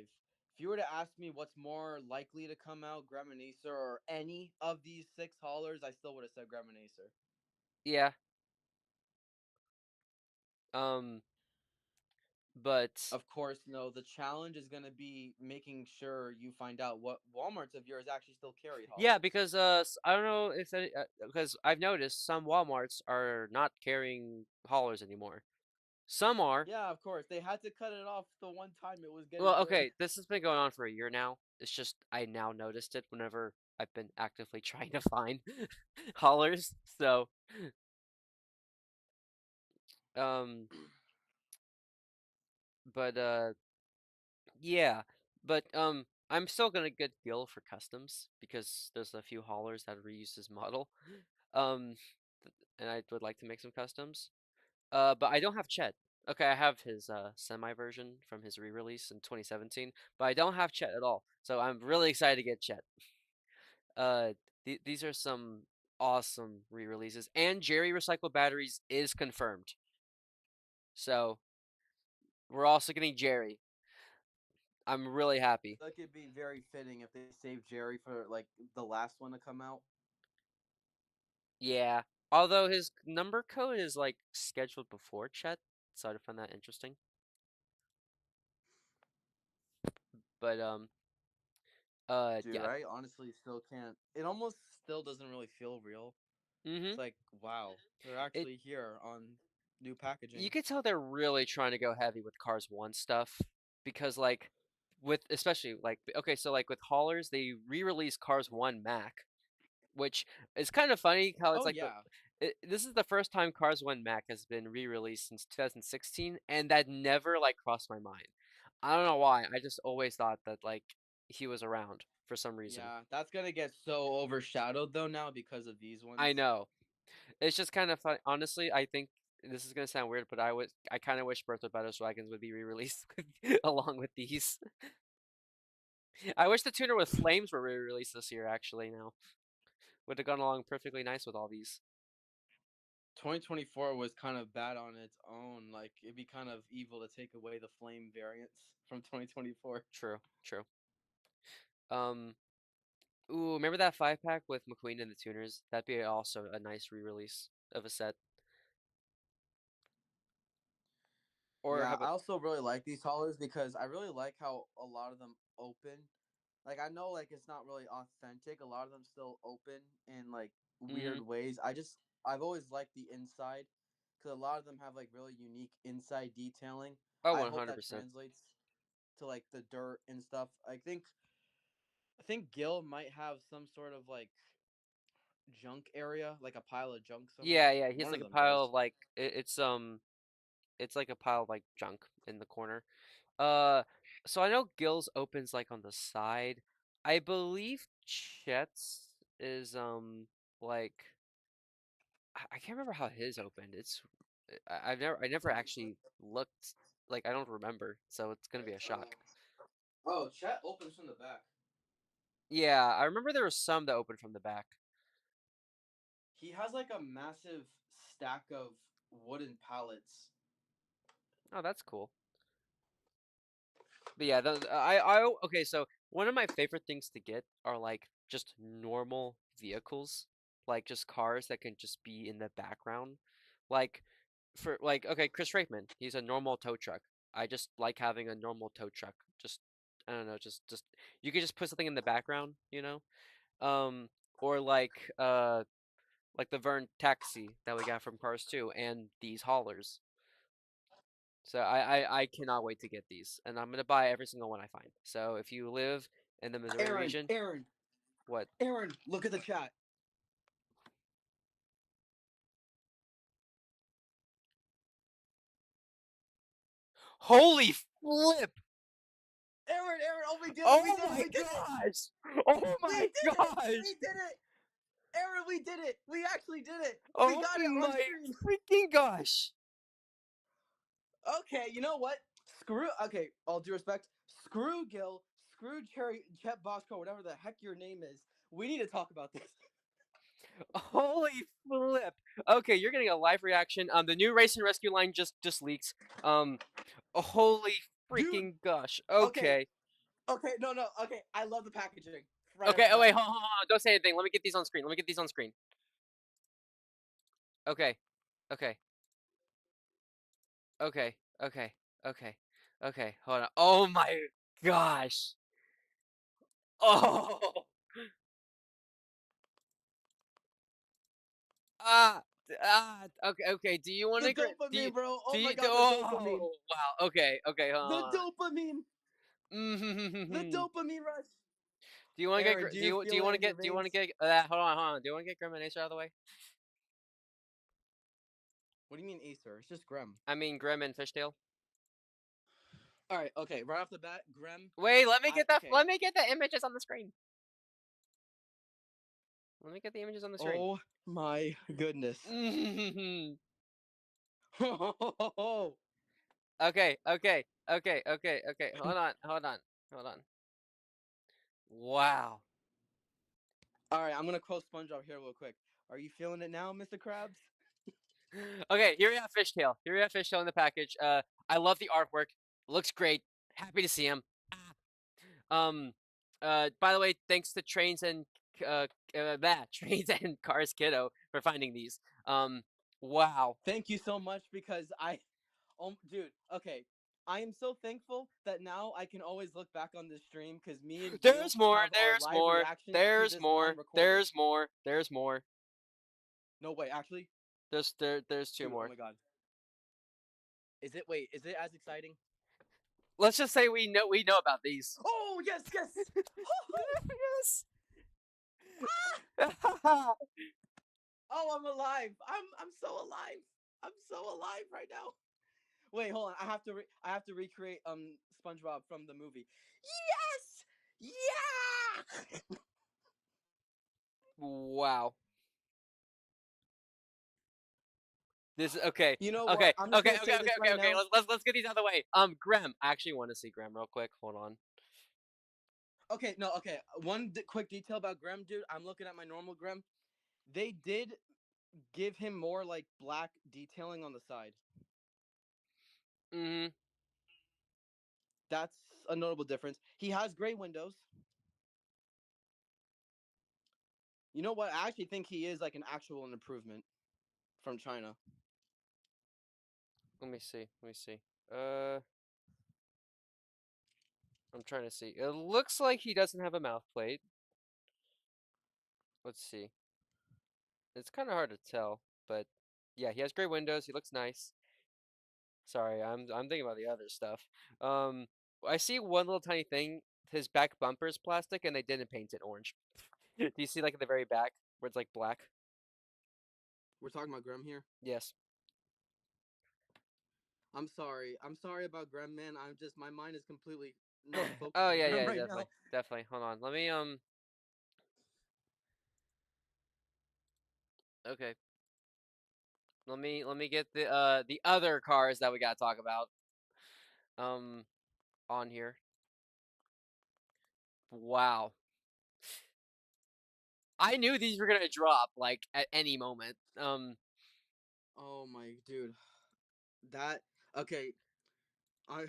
if you were to ask me what's more likely to come out, Graham and Acer or any of these six haulers, I still would have said Graham and Acer. yeah. Um, but Of course, no, the challenge is going to be making sure you find out what Walmarts of yours actually still carry yeah, haulers. because I don't know if any, because I've noticed some Walmarts are not carrying haulers anymore. Some are. Yeah, of course. They had to cut it off the one time it was getting Well, good. okay, this has been going on for a year now. It's just I now noticed it whenever I've been actively trying to find haulers. So, um, but yeah, but I'm still gonna get Gil for customs because there's a few haulers that reuse his model. Um, and I would like to make some customs. But I don't have Chet. Okay, I have his semi version from his re-release in 2017, but I don't have Chet at all. So I'm really excited to get Chet. Uh, these are some awesome re-releases, and Jerry Recycled Batteries is confirmed. So we're also getting Jerry. I'm really happy. Like it'd be very fitting if they saved Jerry for like the last one to come out. Yeah. Although his number code is like scheduled before Chet, so I find that interesting. But Dude, yeah. I honestly still can't. It almost still doesn't really feel real. It's Mm-hmm. like, wow, they're It actually here on new You packaging. could tell they're really trying to go heavy with Cars 1 stuff because like with especially like okay, so like with haulers, they re-release Cars 1 Mac, which is kind of funny how it's Oh like yeah, this is the first time Cars 1 Mac has been re-released since 2016, and that never like crossed my mind. I don't know why. I just always thought that like he was around for some reason. yeah. That's gonna get so overshadowed though now because of these I ones. know. It's just kind of fun. Honestly, I think this is gonna sound weird, but I kind of wish Birth of Battle Dragons would be re-released along with these. I wish the tuner with flames were re-released this year. Actually, now would have gone along perfectly nice with all these. 2024 was kind of bad on its own. Like it'd be kind of evil to take away the flame variants from 2024. True, true. Um, ooh, remember that 5 pack with McQueen and the tuners? That'd be also a nice re-release of a set. Or how Yeah, I about? also really like these haulers because I really like how a lot of them open. Like I know like it's not really authentic. A lot of them still open in like Mm-hmm. weird ways. I've always liked the inside because a lot of them have like really unique inside detailing. Oh, I hope that 100%. translates to like the dirt and stuff. I think Gil might have some sort of like junk area, like a pile of junk somewhere. Yeah, yeah. He has One like of a them pile does. of like it's like a pile of like junk in the corner. So I know Gil's opens like on the side. I believe Chet's is like I can't remember how his opened. I've never actually looked, like I don't remember, so it's gonna be a shock. Oh, Chet opens from the back. Yeah, I remember there were some that opened from the back. He has like a massive stack of wooden pallets. Oh, that's cool. But yeah, okay, so one of my favorite things to get are like just normal vehicles, like just cars that can just be in the background. Like for like okay, Chris Rakeman, he's a normal tow truck. I just like having a normal tow truck. Just I don't know, just you could just put something in the background, you know? Um or like the Vern taxi that we got from Cars 2 and these haulers. So I cannot wait to get these, and I'm gonna buy every single one I find. So if you live in the Missouri Aaron, region, Aaron, what? Aaron, look at the chat. Holy flip! Aaron, oh we did it, we Oh did it, my we did it! gosh! Oh We my did it! gosh! We did it! Aaron, we did it! We actually did it! We Oh got it on my screen! freaking gosh! Okay, you know what? Okay, all due respect, screw Gil, screw Chet Bosco, whatever the heck your name is. We need to talk about this. Holy flip! Okay, you're getting a live reaction. The new Race and Rescue line just leaks. Um, holy Dude, freaking gosh. okay, Okay. okay, no, okay. I love the packaging right off Okay. the Oh wait, bat. hold on. Don't say anything. Let me get these on screen. Let me get these on screen. Okay. Okay. Okay, okay, okay, okay. Hold on. Oh my gosh. Oh. Okay, okay. Do you want The to do you dopamine, bro. do Oh my you god, the dopamine. oh wow. Okay, okay. Hold The on. dopamine. The Mm. dopamine rush. Do you want to get Aaron, do you do you feel want it to in your get do you want to veins? get hold on, hold on. Do you want to get Grim and Acer out of the way? What do you mean Acer? It's just Grem. I mean Grim and Fishtail. All right, okay. Right off the bat, Grem. Wait, Okay. let me get the images on the screen. Let me get the images on the screen. Oh my goodness. Okay, okay, okay, okay, okay. Hold on, hold on, hold on. Wow. All right, I'm gonna quote SpongeBob here real quick. Are you feeling it now, Mr. Krabs? Okay, here we have Fishtail. Here we have Fishtail in the package. I love the artwork. Looks great. Happy to see him. Um, by the way, thanks to Trains and Trains and Cars Kiddo for finding these. Wow. Thank you so much because dude, okay. I am so thankful that now I can always look back on this stream because me and you There's more. have our There's live more. reactions to There's this more. non-recorded. There's more. There's more. No way, actually, There's two dude. Oh more. my god. Is it? Wait, is it as exciting? Let's just say we know about these. Oh yes, yes. Yes. Oh, I'm alive. I'm so alive. I'm so alive right now. Wait, hold on. I have to recreate SpongeBob from the movie. Yes! Yeah! Wow. This is okay. You know what? Okay. I'm just Okay. gonna Okay. say Okay. this Okay. right Okay. now. Let's get these out of the way. Graham. I actually want to see Graham real quick. Hold on. Okay, no, okay. Quick detail about Grem, dude. I'm looking at my normal Grem. They did give him more like black detailing on the side. Mm-hmm. That's a notable difference. He has gray windows. You know what? I actually think he is like an actual improvement from China. Let me see. Let me see. Uh, I'm trying to see. It looks like he doesn't have a mouth plate. Let's see. It's kind of hard to tell, but yeah, he has gray windows. He looks nice. Sorry, I'm thinking about the other stuff. Um, I see one little tiny thing. His back bumper is plastic, and they didn't paint it orange. Do you see like at the very back where it's like black? We're talking about Grem here. Yes. I'm sorry. I'm sorry about Grem, man. I'm just my mind is completely not focused Oh on yeah, Grem yeah, right definitely, now. definitely. Hold on. Let me Okay. Let me get the other cars that we gotta talk about um on here. Wow. I knew these were gonna drop like at any moment. Oh my dude. That okay. I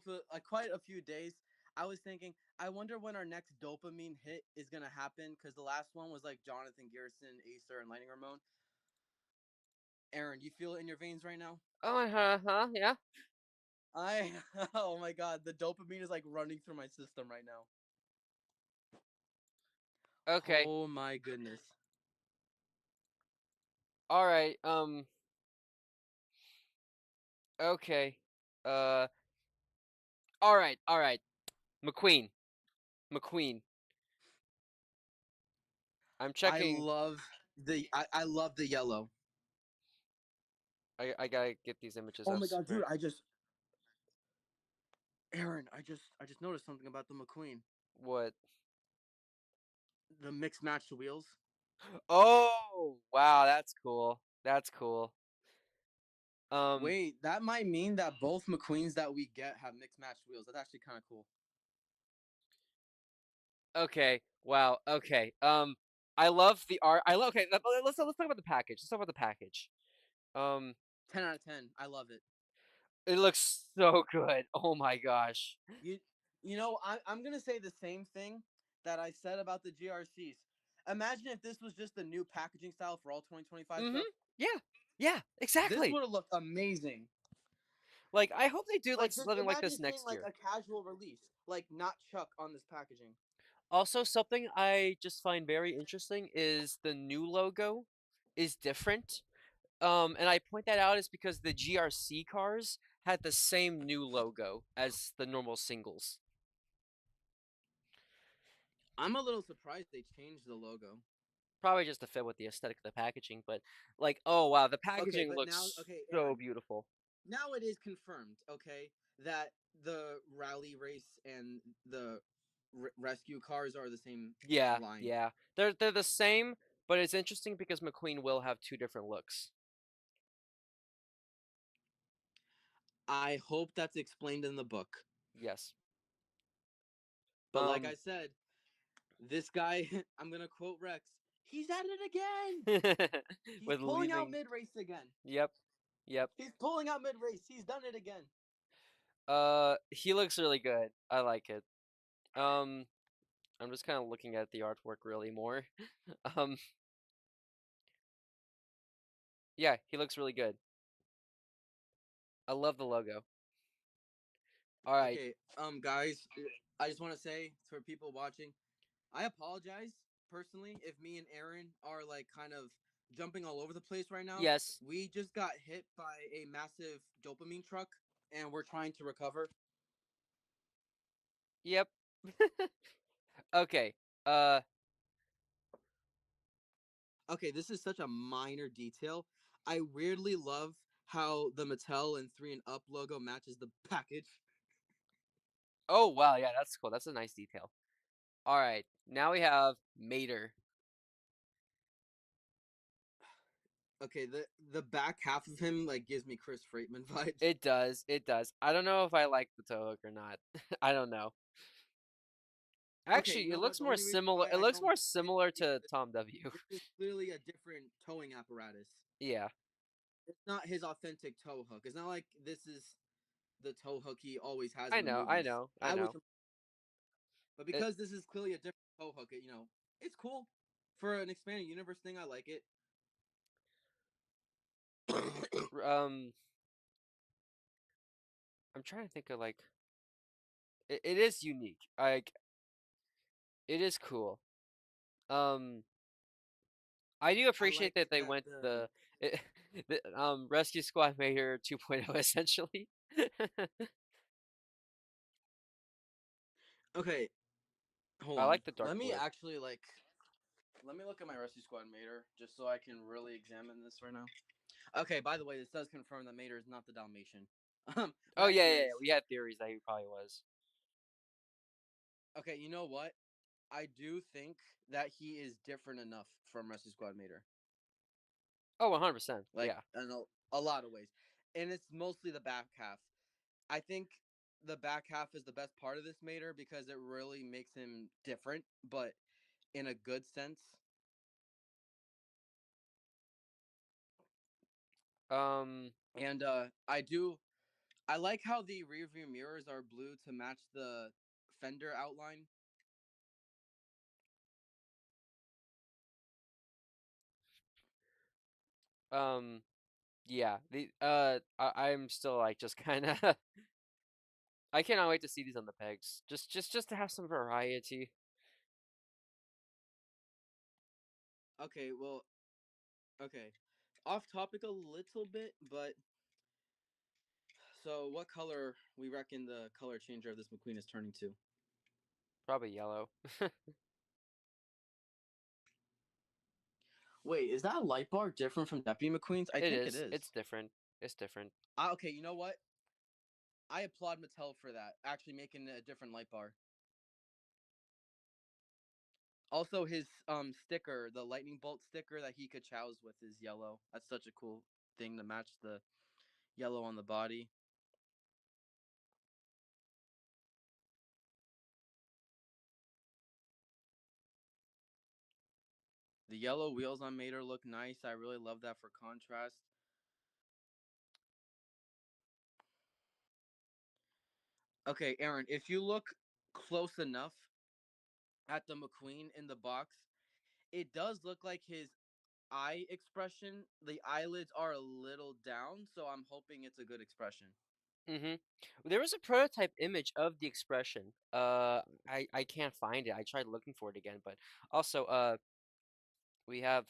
for like quite a few days I was thinking I wonder when our next dopamine hit is gonna happen because the last one was like Jonathan Garrison, Acer, and Lightning Ramon. Aaron, you feel it in your veins right now? Oh, yeah. I oh my god, the dopamine is like running through my system right now. Okay. Oh my goodness. All right. Okay. Uh. All right. All right. McQueen. McQueen. I'm I checking. love I love the yellow. I gotta get these images. Oh I my god, dude, swear. Aaron, I just noticed something about the McQueen. What? The mixed matched wheels. Oh, wow. That's cool. That's cool. Um. Wait, that might mean that both McQueens that we get have mixed matched wheels. That's actually kind of cool. Okay. Wow. Okay. I love the art. I love. Okay. Let's talk about the package. Let's talk about the package. Um. 10 out of 10. I love it. It looks so good. Oh my gosh. You you know, I'm going to say the same thing that I said about the GRCs. Imagine if this was just a new packaging style for all 2025 Mm-hmm. stuff. Yeah. Yeah. This Exactly. would have looked amazing. Like I hope they do like Like just something like imagine this seeing next like year. a casual release, like not Chuck on this packaging. Also, something I just find very interesting is the new logo is different. And I point that out is because the GRC cars had the same new logo as the normal singles. I'm a little surprised they changed the logo. Probably just to fit with the aesthetic of the packaging, but like, oh wow, the Okay, packaging but now looks okay, so Aaron. beautiful. Now it is confirmed, okay, that the rally race and the rescue cars are the same Yeah, line. yeah. They're the same, but it's interesting because McQueen will have two different looks. I hope that's explained in the book. Yes. But like Um I said, this guy, I'm gonna quote Rex. He's at it again. He's with pulling out leaving. mid race again. Yep. Yep. He's pulling out mid race. He's done it again. He looks really good. I like it. Um, I'm just kind of looking at the artwork really more. Um, yeah, he looks really good. I love the logo. All right. Okay, guys, I just want to say for people watching, I apologize personally if me and Aaron are like kind of jumping all over the place right now. Yes. We just got hit by a massive dopamine truck and we're trying to recover. Yep. Okay. Uh, Okay, this is such a minor detail. I weirdly love how the Mattel and 3 and Up logo matches the package. oh wow, yeah, that's cool. That's a nice detail. All right. Now we have Mater. Okay, the back half of him like gives me Chris Freitman vibes. It does. It does. I don't know if I like the toe hook or not. I don't know. Okay, you Actually, it know what? looks The more only reason similar. why It I looks don't more like it similar is to because Tom W. this is clearly a different towing apparatus. Yeah, It's not his authentic tow hook. It's not like this is the tow hook he always has I in the know. I movies. know. I I was, know. but It, because this is clearly a different tow hook, it's cool for an expanded universe thing. I like it. um, I'm trying to think of like. It is unique. Like it is cool. Um, I do I like appreciate that they that went the the, the Rescue Squad Mater 2.0 essentially. okay. Hold I on. like the dark Let me blue. actually let me look at my Rescue Squad Mater just so I can really examine this right now. Okay. By the way, this does confirm that Mater is not the Dalmatian. Oh But yeah, yeah, anyways, yeah. We had theories that he probably was. okay. You know what? I do think that he is different enough from Rescue Squad Mater, Oh, 100%. like Yeah. in a lot of ways, and it's mostly the back half. I think the back half is the best part of this Mater because it really makes him different, but in a good sense. Um, And I like how the rear view mirrors are blue to match the fender outline. um, yeah. I'm still like just kind of. I cannot wait to see these on the pegs. Just to have some variety. Okay, well, okay, off topic a little bit, but so what color we reckon the color changer of this McQueen is turning to? Probably yellow. Wait, is that light bar different from Deputy McQueen's? I It think it is. is. It's different. It's different. Okay, you know what? I applaud Mattel for that, actually making a different light bar. Also, his sticker, the lightning bolt sticker that he chows with, is yellow. That's such a cool thing to match the yellow on the body. The yellow wheels on Mater look nice. I really love that for contrast. Okay, Aaron, if you look close enough at the McQueen in the box, it does look like his eye expression, the eyelids are a little down, so I'm hoping it's a good expression. Mm-hmm. There was a prototype image of the expression. I can't find it. I tried looking for it again, but also we have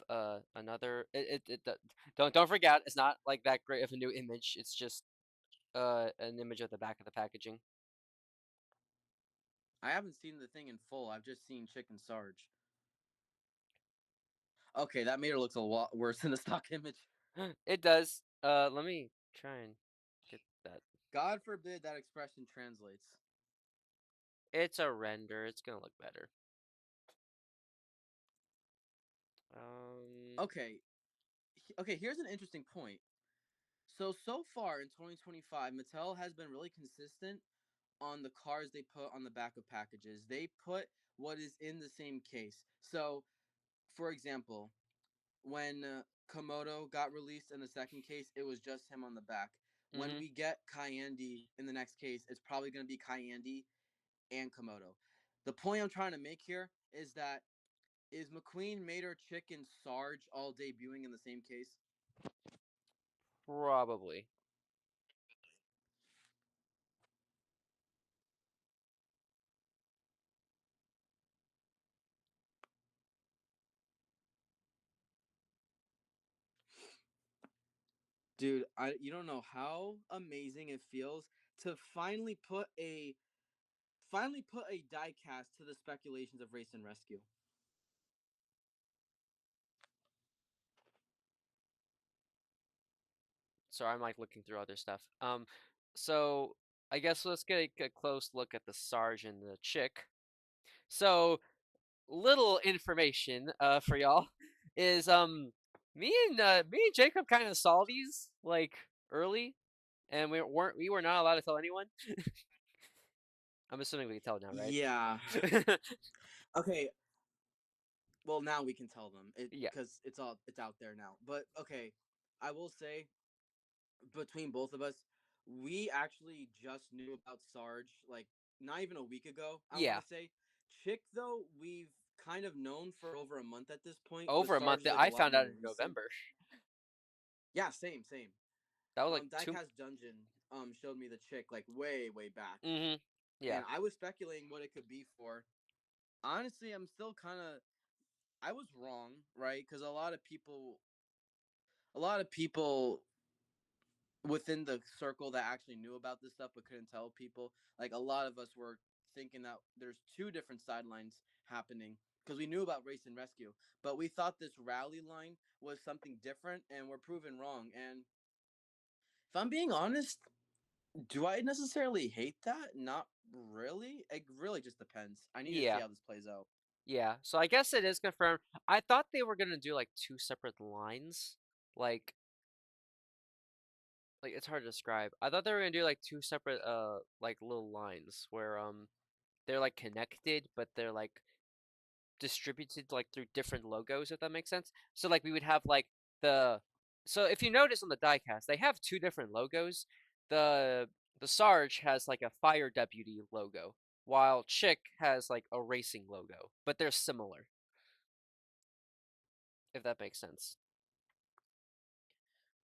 another. Don't forget, it's not like that great of a new image. It's just an image of the back of the packaging. I haven't seen the thing in full. I've just seen Chicken Sarge. Okay, that Mater looks a lot worse than the stock image. It does. Let me try and get that. God forbid that expression translates. It's a render. It's gonna look better. Um. Okay, okay, here's an interesting point. So far in 2025, Mattel has been really consistent on the cars they put on the back of packages. They put what is in the same case. So, for example, when Komodo got released in the second case, it was just him on the back. When Mhm. we get Kyandy in the next case, it's probably going to be Kyandy and Komodo. The point I'm trying to make here is that is McQueen, Mater, Chick, and Sarge all debuting in the same case? Probably. Dude, I you don't know how amazing it feels to finally put a diecast to the speculations of Race and Rescue. So I'm like looking through other stuff. So I guess let's get a close look at the Sarge and the Chick. So little information for y'all is me and Jacob kind of saw these like early, and we were not allowed to tell anyone. I'm assuming we can tell now, right? Yeah. Okay. Well, now we can tell them it Yeah, because it's out there now. But okay, I will say between both of us, we actually just knew about Sarge like not even a week ago. I want yeah, to say, Chick though we've kind of known for over a month at this point, but over a Sarge month. is like a I lot found out more in recent. November. Yeah, same. That was like two. Diecast Dungeon showed me the Chick like way back, Mm-hmm. Yeah, and I was speculating what it could be for. Honestly, I'm still kind of I was wrong, right? Because a lot of people within the circle that actually knew about this stuff but couldn't tell people, like a lot of us were thinking that there's two different sidelines happening because we knew about Race and Rescue, but we thought this rally line was something different, and we're proven wrong. And if I'm being honest, do I necessarily hate that? Not really. It really just depends. I need to see yeah, how this plays out. yeah. So I guess it is confirmed. I thought they were gonna do like two separate lines, like it's hard to describe. I thought they were gonna do like two separate like little lines where they're like connected, but they're like distributed like through different logos, if that makes sense. So like we would have like the so if you notice on the diecast, they have two different logos. The the Sarge has like a fire deputy logo, while Chick has like a racing logo, but they're similar, if that makes sense.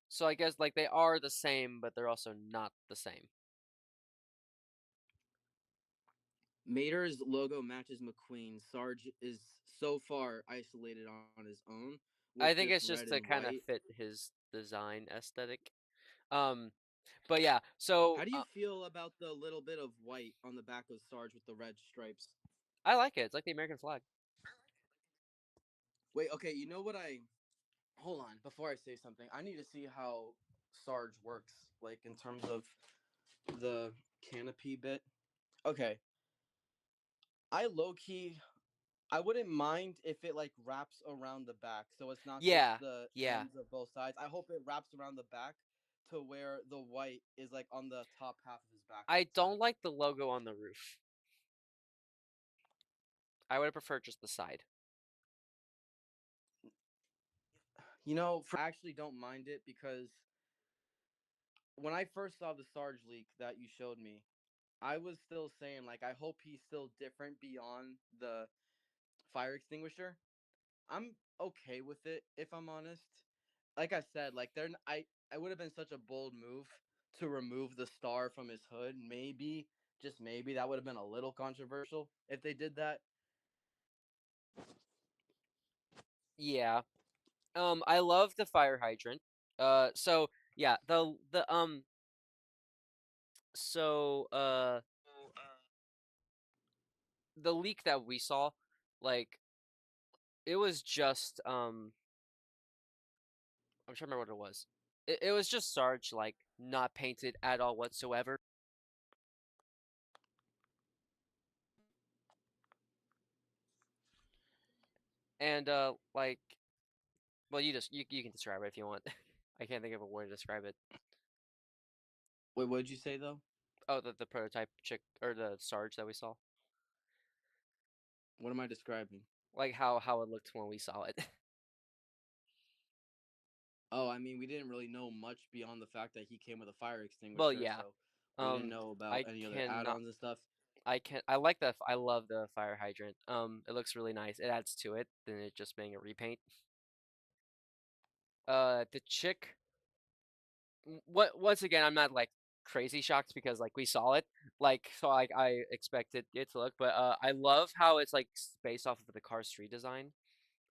So I guess like they are the same, but they're also not the same. Mater's logo matches McQueen. Sarge is so far isolated on his own I with think this it's just red to and kind of white. fit his design aesthetic. Um, but yeah, so How do you feel about the little bit of white on the back of Sarge with the red stripes? I like it. It's like the American flag. Wait, okay, you know what I hold on before I say something. I need to see how Sarge works, like in terms of the canopy bit. Okay, I low key I wouldn't mind if it like wraps around the back, so it's not just Yeah, the yeah. ends of both sides. I hope it wraps around the back to where the white is like on the top half of his back I don't side. like the logo on the roof. I would have preferred just the side. I actually don't mind it because when I first saw the Sarge leak that you showed me, I was still saying like I hope he's still different beyond the fire extinguisher. I'm okay with it if I'm honest. Like I said, like I would have been such a bold move to remove the star from his hood. Maybe, just maybe that would have been a little controversial if they did that. Yeah. I love the fire hydrant. So yeah, so the leak that we saw, like it was just I'm trying to remember what it was. It was just Sarge like not painted at all whatsoever. And like well you can describe it if you want. I can't think of a word to describe it. Wait, what did you say though? Oh, the prototype chick or the Sarge that we saw. What am I describing? Like how it looked when we saw it. Oh, I mean, we didn't really know much beyond the fact that he came with a fire Well, extinguisher, yeah. so we didn't know about I any other cannot add-ons and stuff. I like the I love the fire hydrant. It looks really nice. It adds to it than it just being a repaint. The chick. What once again, I'm not like crazy shocked because like we saw it, like so like I expected it to look, but I love how it's like based off of the Cars 3 design.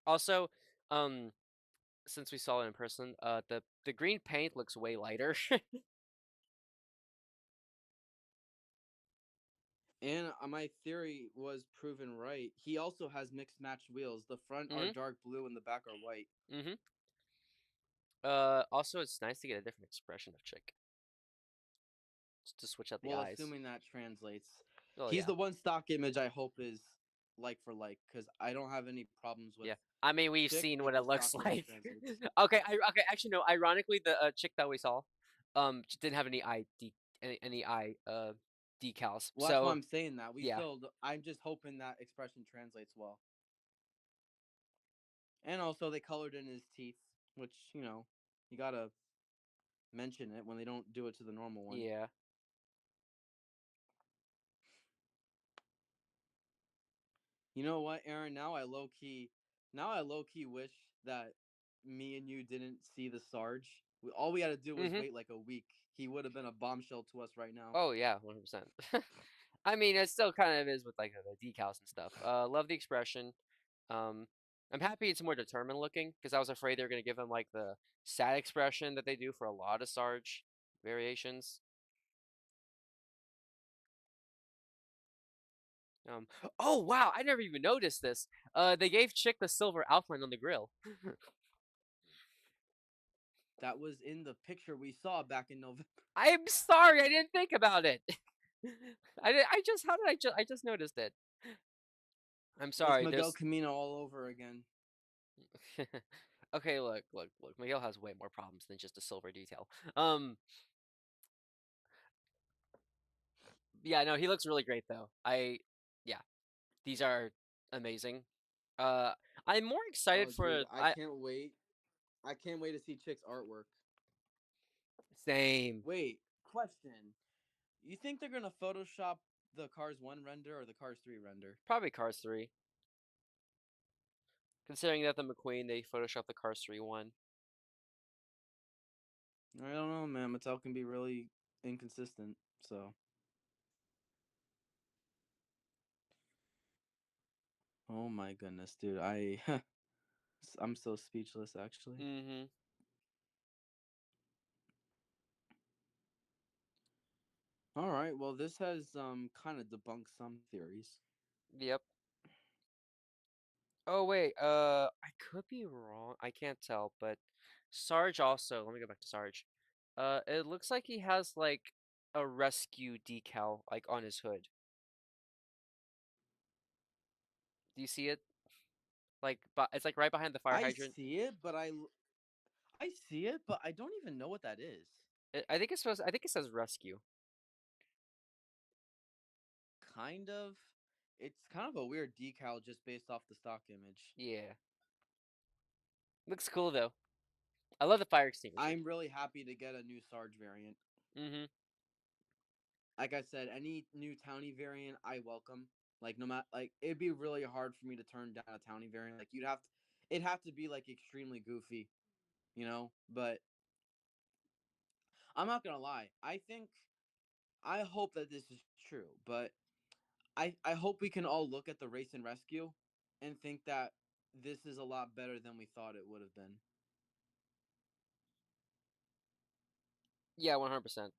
Also, um, since we saw it in person, the green paint looks way lighter. And my theory was proven right. He also has mixed matched wheels. The front are Mhm. dark blue and the back are white. Mhm. Also, it's nice to get a different expression of chick, just to switch out the Well, eyes. assuming that translates. Oh He's yeah, the one stock image I hope is like for like, because I don't have any problems with yeah. I mean, we've chick seen if what it the stock looks image like. translates. Okay, okay. Actually, no. Ironically, the chick that we saw, didn't have any eye decals. Well, that's why So I'm saying that. yeah, I'm just hoping that expression translates well. And also, they colored in his teeth, which, you gotta mention it when they don't do it to the normal one. yeah. You know what, Aaron? Now I low key wish that me and you didn't see the Sarge. All we had to do was Mhm. wait like a week. He would have been a bombshell to us right now. Oh yeah, 100%. I mean, it still kind of is with like the decals and stuff. Love the expression. Um, I'm happy it's more determined looking because I was afraid they were gonna give him like the sad expression that they do for a lot of Sarge variations. Um, oh wow, I never even noticed this. They gave Chick the silver outline on the grill. That was in the picture we saw back in November. I'm sorry, I didn't think about it. I just how did I just noticed it. I'm It's sorry. Miguel There's Camino all over again. okay. Look. Miguel has way more problems than just a silver detail. Um, yeah, no, he looks really great though. Yeah, these are amazing. Uh, I'm more excited Oh, dude, for I I can't wait. I can't wait to see Chick's artwork. same. Wait, question. You think they're gonna Photoshop the Cars 1 render or the Cars 3 render? Probably Cars 3. Considering that the McQueen they photoshopped the Cars 3 one. I don't know, man. Mattel can be really inconsistent. So, oh my goodness, dude. I'm so speechless, actually. Mm-hmm. All right. Well, this has kind of debunked some theories. Yep. Oh wait, I could be wrong. I can't tell, but Sarge also, let me go back to Sarge. It looks like he has like a rescue decal like on his hood. Do you see it? Like, but it's like right behind the fire I hydrant. see it, but I see it, but I don't even know what that is. I think it's supposed. I think it says rescue. Kind of. It's kind of a weird decal just based off the stock image. Yeah, looks cool though. I love the fire extinguisher. I'm really happy to get a new Sarge variant. Mm-hmm. Like I said, any new Townie variant I welcome. Like no matter, like it'd be really hard for me to turn down a Townie variant. Like it'd have to be like extremely goofy, But I'm not gonna lie. I hope that this is true, but I hope we can all look at the race and rescue and think that this is a lot better than we thought it would have been. Yeah, 100%.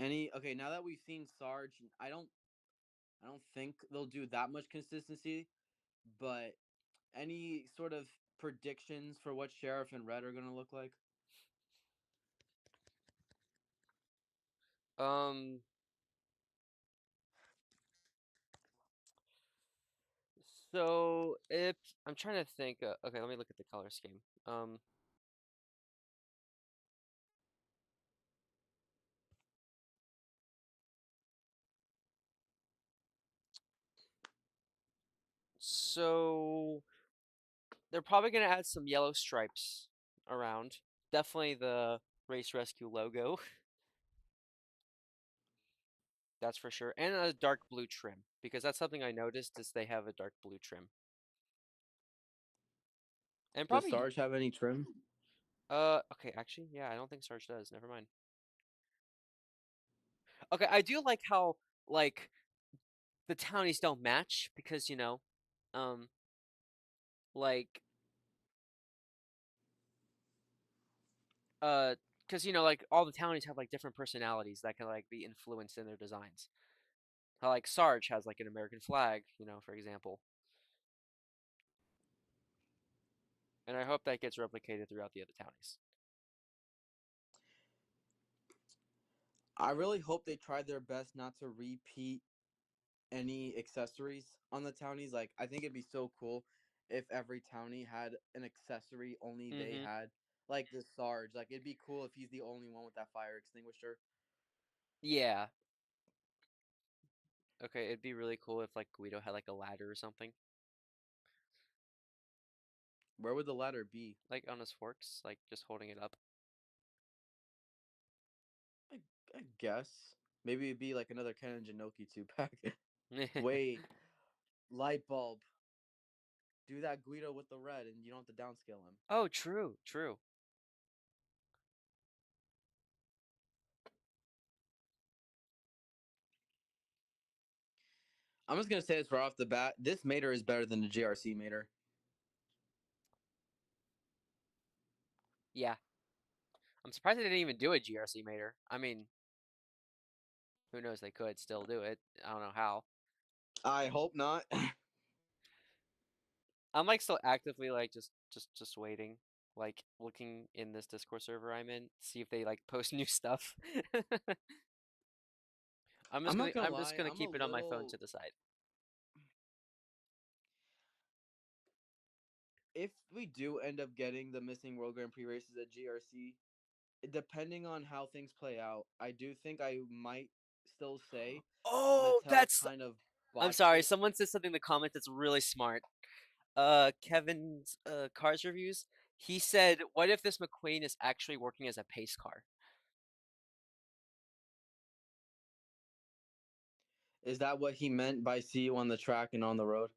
Any okay, now that we've seen Sarge, I don't think they'll do that much consistency, but any sort of predictions for what Sheriff and Red are going to look like? Um. So if I'm trying to think. Okay, let me look at the color scheme. So they're probably gonna add some yellow stripes around. Definitely the Race Rescue logo. That's for sure. And a dark blue trim because that's something I noticed is they have a dark blue trim. And Does probably Sarge have any trim? okay, actually, yeah, I don't think Sarge does. Never mind. Okay, I do like how like the townies don't match because, um like because like all the townies have like different personalities that can like be influenced in their designs. How like Sarge has like an American flag, for example. And I hope that gets replicated throughout the other townies. I really hope they try their best not to repeat any accessories on the townies. Like, I think it'd be so cool if every townie had an accessory only they Mm-hmm. had. Like the Sarge. Like, it'd be cool if he's the only one with that fire extinguisher. Yeah. Okay, it'd be really cool if like Guido had like a ladder or something. Where would the ladder be? Like on his forks, like just holding it up. I, I guess. Maybe it'd be like another Ken and Jinoki 2-pack. Wait, light bulb. Do that Guido with the red and you don't have to downscale him. Oh, true, true. I'm just gonna say this right off the bat. This Mater is better than the GRC Mater. Yeah. I'm surprised they didn't even do a GRC Mater. I mean, who knows? They could still do it. I don't know how. I hope not. I'm like still actively like just waiting, like looking in this Discord server I'm in, see if they like post new stuff. I'm just I'm gonna not gonna I'm just lie, gonna I'm a keep it on my phone little. to decide. If we do end up getting the missing World Grand Prix races at GRC, depending on how things play out, I do think I might still say Oh, Mattel that's kind of I'm botched sorry. it. Someone said something in the comments that's really smart. Kevin's cars reviews. He said, "What if this McQueen is actually working as a pace car?" Is that what he meant by see you on the track and on the road?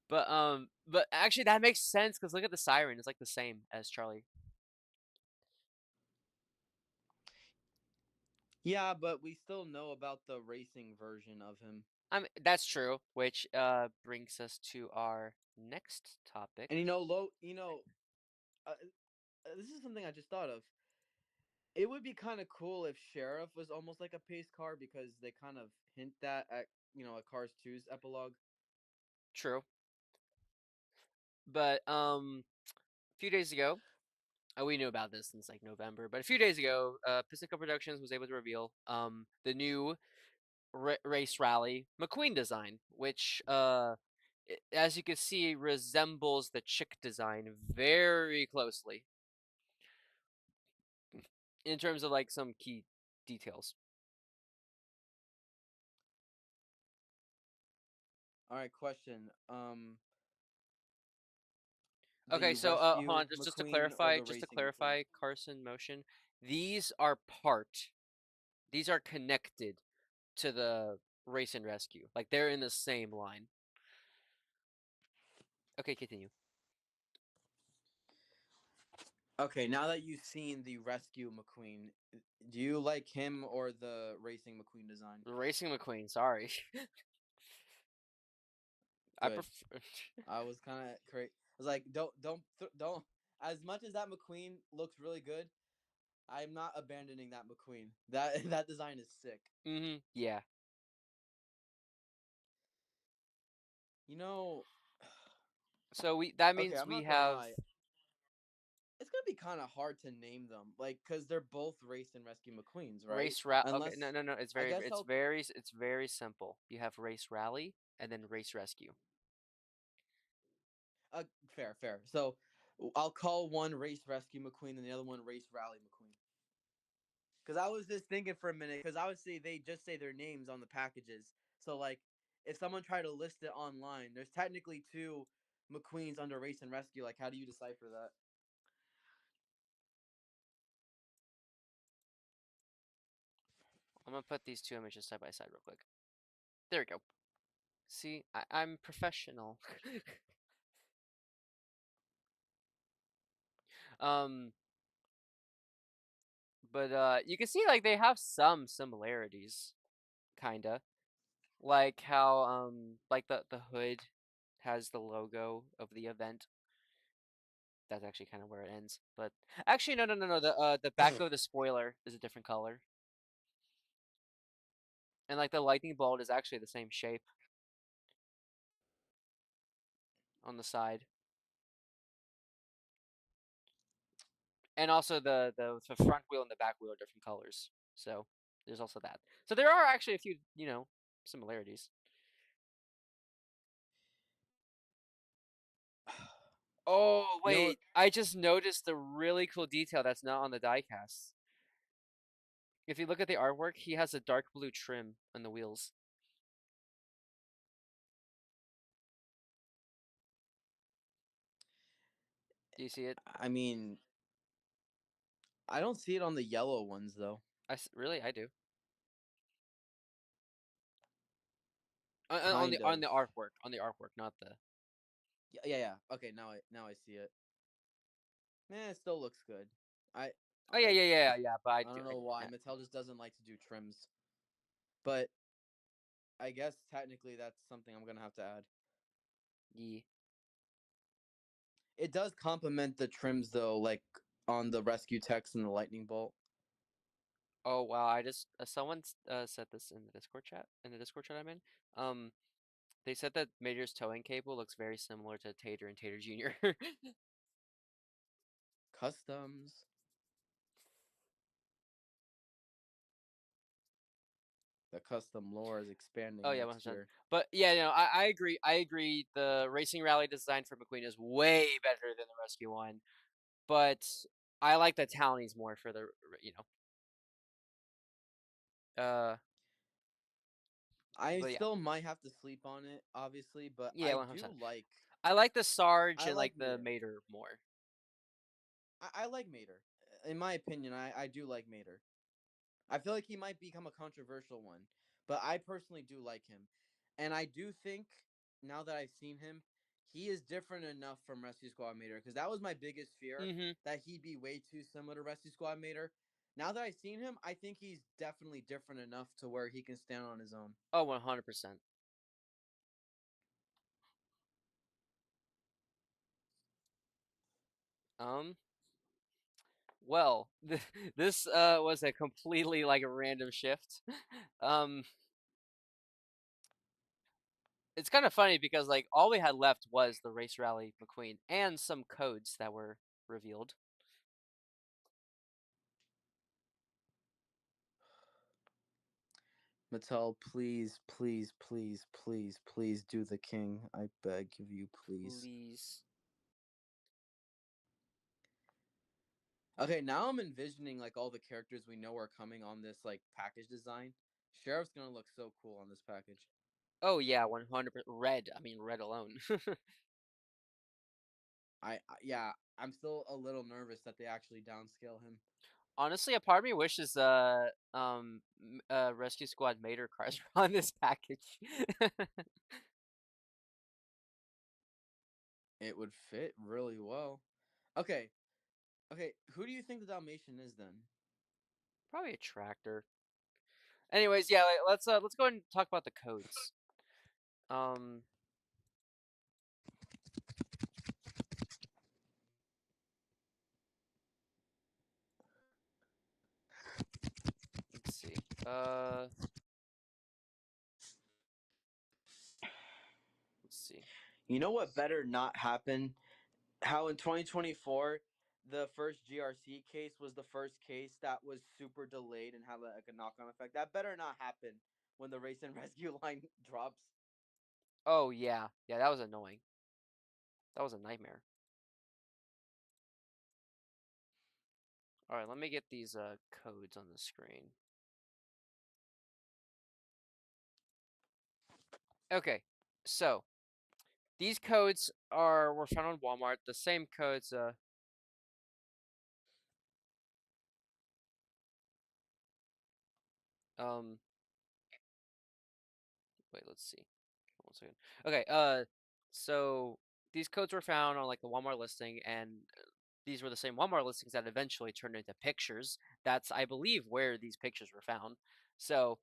But actually that makes sense because look at the siren. It's like the same as Charlie. Yeah, but we still know about the racing version of him. I mean, that's true, which brings us to our next topic. And this is something I just thought of. It would be kind of cool if Sheriff was almost like a pace car because they kind of hint that at a Cars 2's epilogue. True. But a few days ago, we knew about this since like November, but a few days ago, Pacifico Productions was able to reveal the new race rally McQueen design, which as you can see resembles the Chick design very closely in terms of like some key details. All right, question. Okay, The so hold rescue on, just to McQueen or clarify, the just to racing McQueen? clarify, Carson Motion, these are part, these are connected to the race and rescue. Like they're in the same line. Okay, continue. Okay, now that you've seen the rescue McQueen, do you like him or the racing McQueen design? Racing McQueen, sorry. I Good. prefer. I was kind of crazy. I was like, don't. As much as that McQueen looks really good, I'm not abandoning that McQueen. That that design is sick. Yeah. You know, So that okay, means I'm we not gonna have lie. It's gonna be kind of hard to name them, like, cause they're both race and rescue McQueens, right? Okay, Unless no, no, no. It's I very, guess I'll. it's very simple. You have race rally and then race rescue. Uh, fair. So I'll call one race rescue McQueen and the other one race rally McQueen. Because I was just thinking for a minute, because obviously they just say their names on the packages. So like, if someone tried to list it online, there's technically two McQueens under race and rescue. Like, how do you decipher that? I'm gonna put these two images side by side real quick. There we go. See, I'm professional. um, but you can see like they have some similarities, kinda. Like how like the hood has the logo of the event. That's actually kind of where it ends. But actually, no. The back of the spoiler is a different color, and like the lightning bolt is actually the same shape on the side, and also the front wheel and the back wheel are different colors. So there's also that. So there are actually a few similarities. Oh You know what? wait, I just noticed the really cool detail that's not on the diecast. If you look at the artwork, he has a dark blue trim on the wheels. Do you see it? I mean, I don't see it on the yellow ones though. Really, I do. Kind On of. the artwork, not the. Yeah. Okay, now I see it. Man, it still looks good. I Oh I yeah. But I I do. don't know why Mattel just doesn't like to do trims, but I guess technically that's something I'm gonna have to add. Yeah. It does complement the trims though, like on the rescue text and the lightning bolt. Oh wow, I just someone said this in the Discord chat. In the Discord chat I'm in. Um, they said that Major's towing cable looks very similar to Tater and Tater Jr. Customs. The custom lore is Oh expanding yeah, next 100%. year. But yeah, I agree. I agree. The racing rally design for McQueen is way better than the rescue one. But I like the townies more for the you know. I But yeah, still might have to sleep on it, obviously, but yeah, 100%. like I like the Sarge I and like like the Mater. Mater more. I like Mater. In my opinion, I do like Mater. I feel like he might become a controversial one, but I personally do like him. And I do think now that I've seen him, he is different enough from Rescue Squad Mater because that was my biggest fear Mm-hmm. that he'd be way too similar to Rescue Squad Mater. Now that I've seen him, I think he's definitely different enough to where he can stand on his own. Oh, 100%. Um, well, this was a completely like a random shift. Um, it's kind of funny because like all we had left was the Race Rally McQueen and some codes that were revealed. Mattel, please do the king. I beg of you, please. Please. Okay, now I'm envisioning like all the characters we know are coming on this like package design. Sheriff's gonna look so cool on this package. Oh yeah, 100%. Red. I mean, red alone. Yeah, I'm still a little nervous that they actually downscale him. Honestly, a part of me wishes Rescue Squad Mater cars were on this package. It would fit really well. Okay, okay. Who do you think the Dalmatian is then? Probably a tractor. Anyways, yeah, let's go ahead and talk about the codes. Um, let's see. Let's see. You know what better not happen? How in 2024 the first GRC case was the first case that was super delayed and had like a knock-on effect. That better not happen when the race and rescue line drops. Oh yeah, that was annoying. That was a nightmare. All right, let me get these codes on the screen. Okay, so these codes were found on Walmart. The same codes. Um, wait, let's see. 1 second. Okay, so these codes were found on like the Walmart listing, and these were the same Walmart listings that eventually turned into pictures. That's, I believe, where these pictures were found. So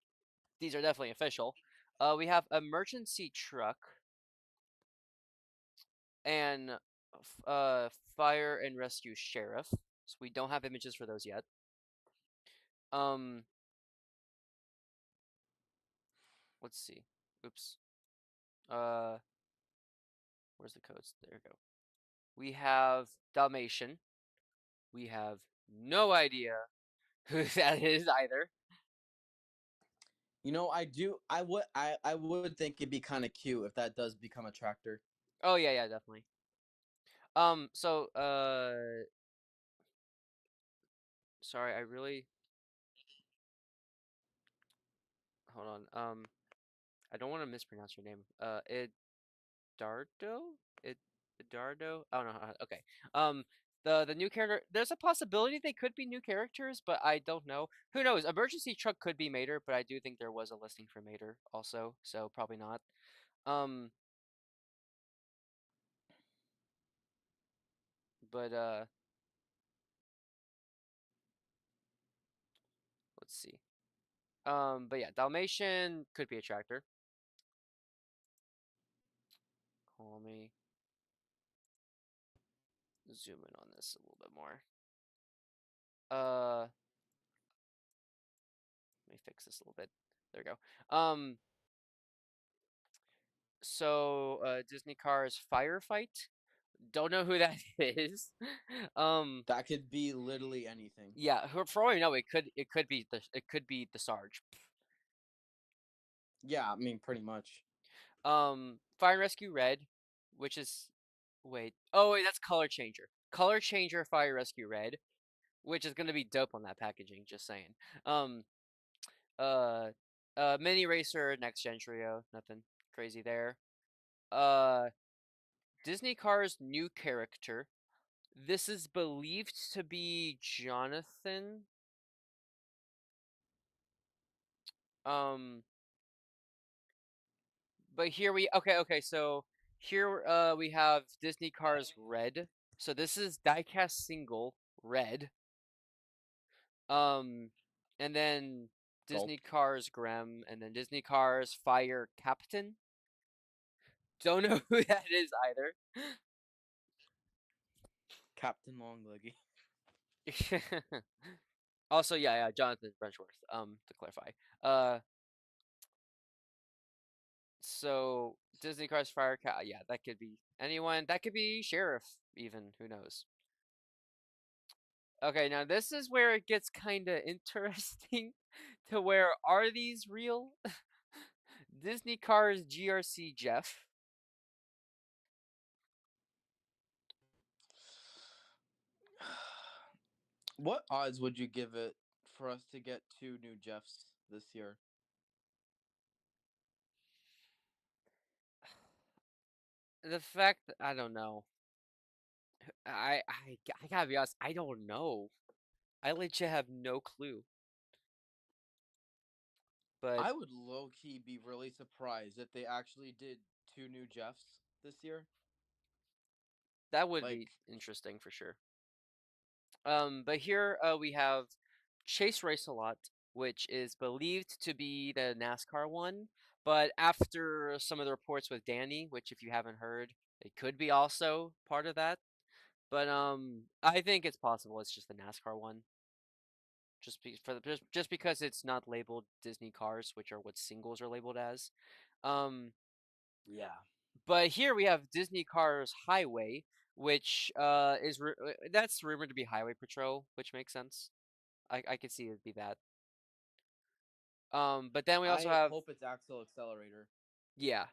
these are definitely official. We have emergency truck and fire and rescue sheriff. So we don't have images for those yet. Um, let's see. Oops. Uh, where's the codes? There we go. We have Dalmatian. We have no idea who that is either. You know, I would think it'd be kind of cute if that does become a tractor. Oh yeah, yeah, definitely. So sorry, I really hold on. I don't want to mispronounce your name. Dardo? It Dardo? Oh no. Okay. Um, the new character. There's a possibility they could be new characters, but I don't know. Who knows? Emergency truck could be Mater, but I do think there was a listing for Mater also, so probably not. Um, but let's see. But yeah, Dalmatian could be a tractor. Call me zoom in on this a little bit more. Let me fix this a little bit. There we go. Disney Cars Firefight. Don't know who that is. um, That could be literally anything. yeah, for all we know, it could be the Sarge. Yeah, I mean, pretty much. Fire and Rescue Red, which is wait. Oh wait, that's Color Changer. Color Changer Fire Rescue Red, which is gonna be dope on that packaging. Just saying. Um, uh, Mini Racer Next Gen Trio. Nothing crazy there. Uh, Disney Cars new character. This is believed to be Jonathan. Um, but here we okay, so here we have Disney Cars Red. So this is diecast single red. Um, and then Gulp. Disney Cars Grem, and then Disney Cars Fire Captain. Don't know who that is either. Captain Longleggy. Also, yeah, yeah, Jonathan Frenchworth. To clarify. Uh, so Disney Cars Fire Cat. Yeah, that could be anyone. That could be Sheriff, even. Who knows? Okay, now this is where it gets kind of interesting. To where are these real? Disney Cars GRC Jeff. What odds would you give it for us to get two new Jeffs this year? The fact that I don't know. I gotta be honest. I don't know. I legit have no clue. But I would low key be really surprised if they actually did two new Jeffs this year. that would Like, be interesting for sure. But here we have Chase Race a Lot, which is believed to be the NASCAR one. But after some of the reports with Danny, which if you haven't heard, it could be also part of that. But I think it's possible it's just the NASCAR one, just because it's not labeled Disney Cars, which are what singles are labeled as. Um, yeah. but here we have Disney Cars Highway, which that's rumored to be Highway Patrol, which makes sense. I could see it be that. But then we also I have hope it's Axle Accelerator. yeah.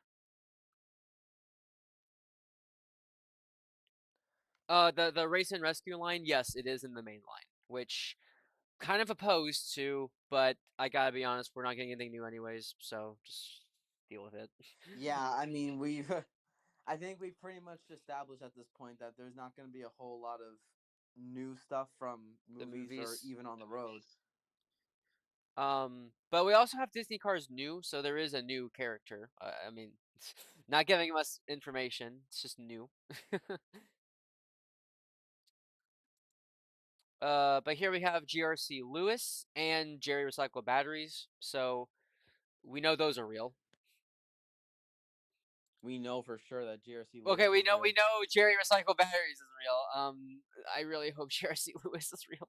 The race and rescue line, yes, it is in the main line, which kind of opposed to, but I gotta be honest, we're not getting anything new anyways, so just deal with it. Yeah, I mean, we've. I think we pretty much established at this point that there's not going to be a whole lot of new stuff from The movies or movies. even on the road. But we also have Disney Cars new, so there is a new character. I mean, not giving us information. It's just new. But here we have GRC Lewis and Jerry Recycle Batteries, so we know those are real. We know for sure that GRC Okay, Lewis is we real. know Jerry Recycle Batteries is real. I really hope GRC Lewis is real.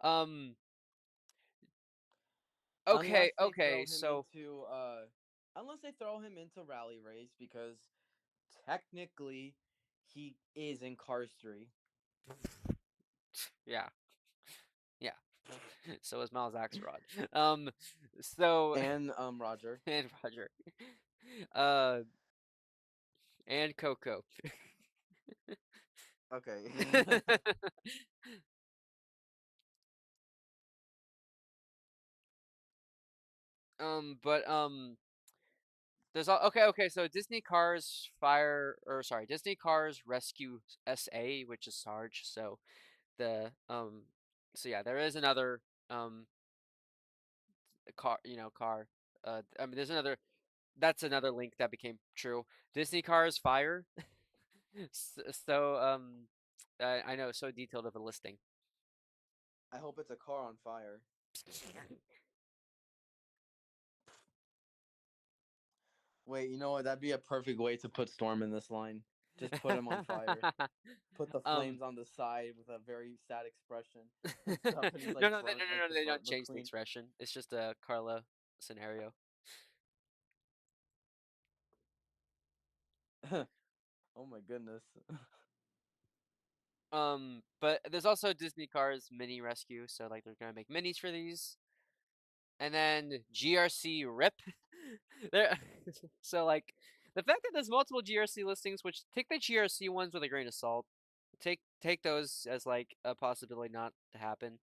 Um, Unless they okay, throw him so into Rally Race, because technically he is in Cars 3. yeah, yeah. So is Miles Axelrod. So And Roger. and Roger, uh, and Coco. Okay. But there's all okay. So Disney Cars Fire, or sorry, Disney Cars Rescue SA, which is Sarge. So the so yeah, there is another car, car. I mean, there's another. That's another link that became true. Disney Cars Fire. So I know, so detailed of a listing. I hope it's a car on fire. Wait, you know what? That'd be a perfect way to put Storm in this line. Just put him on fire. Put the um, flames on the side with a very sad expression and stuff, and he's no, like no, burnt like no, the they don't burnt change the McQueen. expression. It's just a Carla scenario. Oh my goodness. But there's also Disney Cars Mini Rescue, so like they're gonna make minis for these, and then GRC Rip. There, so like the fact that there's multiple GRC listings, which take the GRC ones with a grain of salt. Take those as like a possibility not to happen.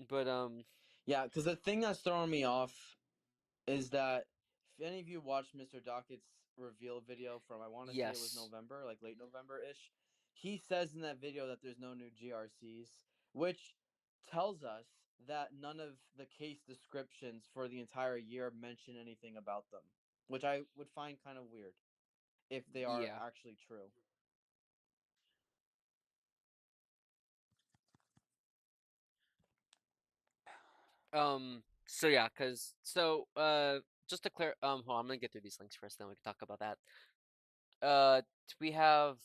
But Yeah, because the thing that's throwing me off is that if any of you watched Mr. Dockett's reveal video from, I want to say it was yes, November, like late November ish, he says in that video that there's no new GRCs, which tells us that none of the case descriptions for the entire year mention anything about them, which I would find kind of weird if they are yeah. actually true. So yeah, just to clear, hold on, I'm gonna get through these links first, then we can talk about that. Uh, we have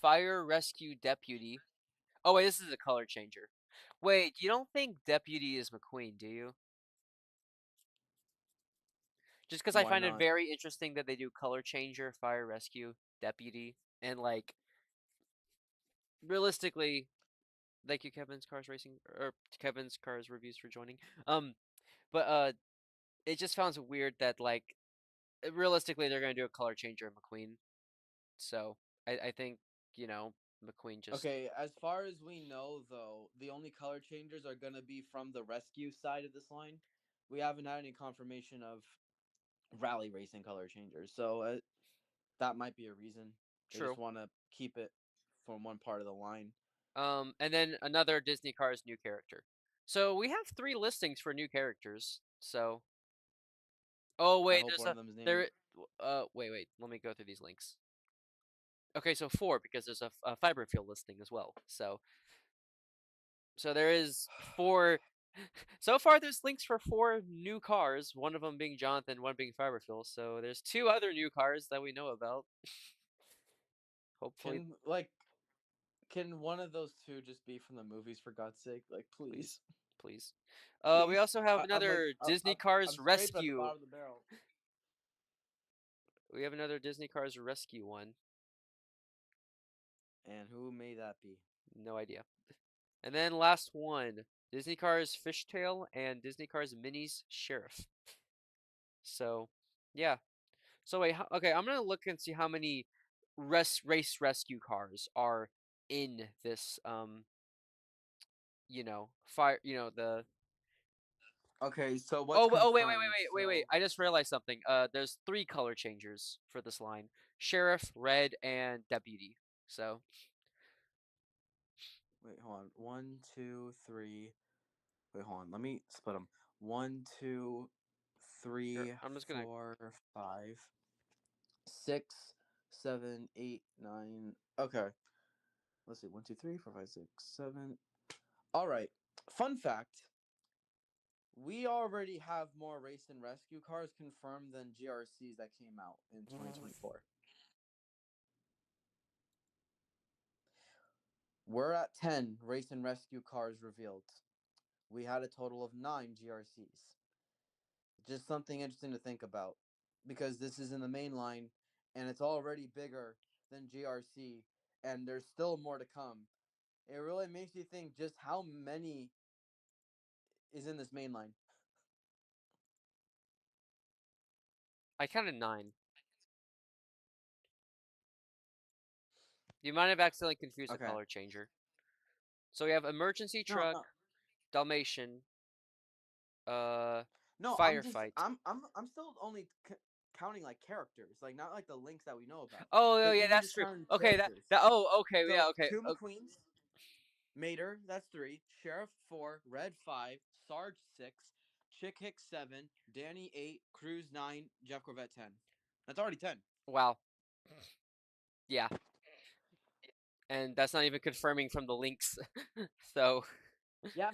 Fire Rescue Deputy. Oh wait, this is a color changer. Wait, you don't think Deputy is McQueen, do you? Just because I Why find it not? very interesting that they do color changer, Fire Rescue Deputy, and like realistically, thank you Kevin's Cars Racing or Kevin's Cars Reviews for joining. But it just sounds weird that like realistically they're gonna do a color changer in McQueen. So I think McQueen just Okay, as far as we know, though, the only color changers are going to be from the rescue side of this line. We haven't had any confirmation of rally racing color changers, so that might be a reason. They just true. want to keep it from one part of the line. And then another Disney Cars new character. So we have three listings for new characters. So oh I wait, hope there's one a of them is named. there. Wait. Let me go through these links. Okay, so four because there's a fiber fuel listing as well. So there is four. So far, there's links for four new cars. One of them being Jonathan, one being fiber fuel. So there's two other new cars that we know about. Hopefully, Can can one of those two just be from the movies, for God's sake? Like, please, please, please. We please. also have I'm like another Disney I'm Cars scraped at the Rescue. bottom of the barrel. We have another Disney Cars Rescue one. And who may that be? No idea. And then last one, Disney Cars Fishtail and Disney Cars Minis Sheriff. So, yeah. So wait, okay, I'm gonna look and see how many race rescue cars are in this fire, the Okay, so what's oh confirmed? wait. So I just realized something. There's three color changers for this line. Sheriff, Red, and Deputy. So, wait, hold on. One, two, three. Wait, hold on. Let me split them. One, two, Here, three, I'm just gonna. 4, 5, 6, 7, 8, 9. Okay. Let's see. 1, 2, 3, 4, 5, 6, 7. All right. Fun fact: we already have more race and rescue cars confirmed than GRCs that came out in 2024. We're at 10 race and rescue cars revealed. We had a total of 9 GRCs. Just something interesting to think about because this is in the main line and it's already bigger than GRC and there's still more to come. It really makes you think just how many is in this main line. I counted 9. You might have accidentally confused the Okay. color changer. So we have emergency No, truck, no. Dalmatian, uh, No, firefight. I'm still only counting like characters, like not like the links that we know about, Oh, oh but yeah, even that's just true. counting Okay, characters. oh, okay, yeah, So okay. 2 McQueens, Mater, that's 3, Sheriff 4, Red 5, Sarge 6, Chick Hicks 7, Danny 8, Cruz 9, Jeff Corvette 10. That's already 10. Wow. Yeah, and that's not even confirming from the links. So, Yeah.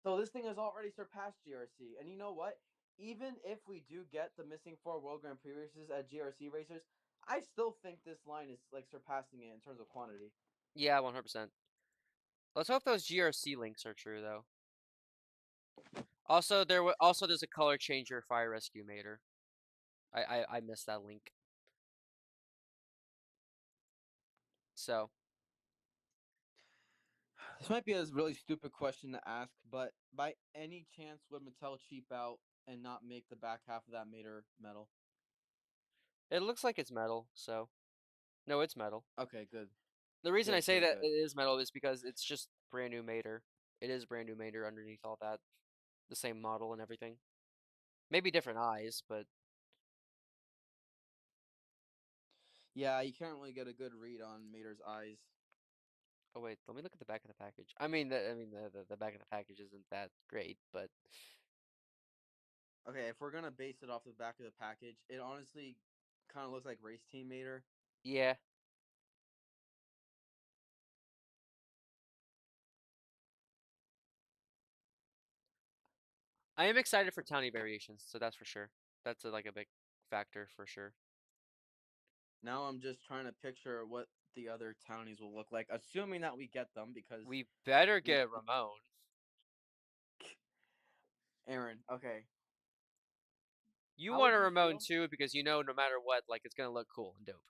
So this thing has already surpassed GRC. And you know what? Even if we do get the missing 4 World Grand Prix races at GRC racers, I still think this line is like surpassing it in terms of quantity. yeah, 100%. Let's hope those GRC links are true though. Also, there's a color changer fire rescue mater. I missed that link. So, This might be a really stupid question to ask, but by any chance would Mattel cheap out and not make the back half of that Mater metal? it looks like it's metal, so no, it's metal. Okay, good. The reason I Good, say good, that it good. is metal is because it's just brand new mater. It is brand new mater underneath all that. The same model and everything. Maybe different eyes, but Yeah, you can't really get a good read on Mater's eyes. oh wait, let me look at the back of the package. I mean the back of the package isn't that great, but Okay, if we're gonna base it off the back of the package, it honestly kind of looks like Race Team Mater. yeah. I am excited for townie variations, so that's for sure. That's like a big factor for sure. Now I'm just trying to picture what the other townies will look like, assuming that we get them because We better we. get Ramon. Aaron, okay, You how want would a you Ramon feel? too because you know no matter what, like it's gonna look cool and dope.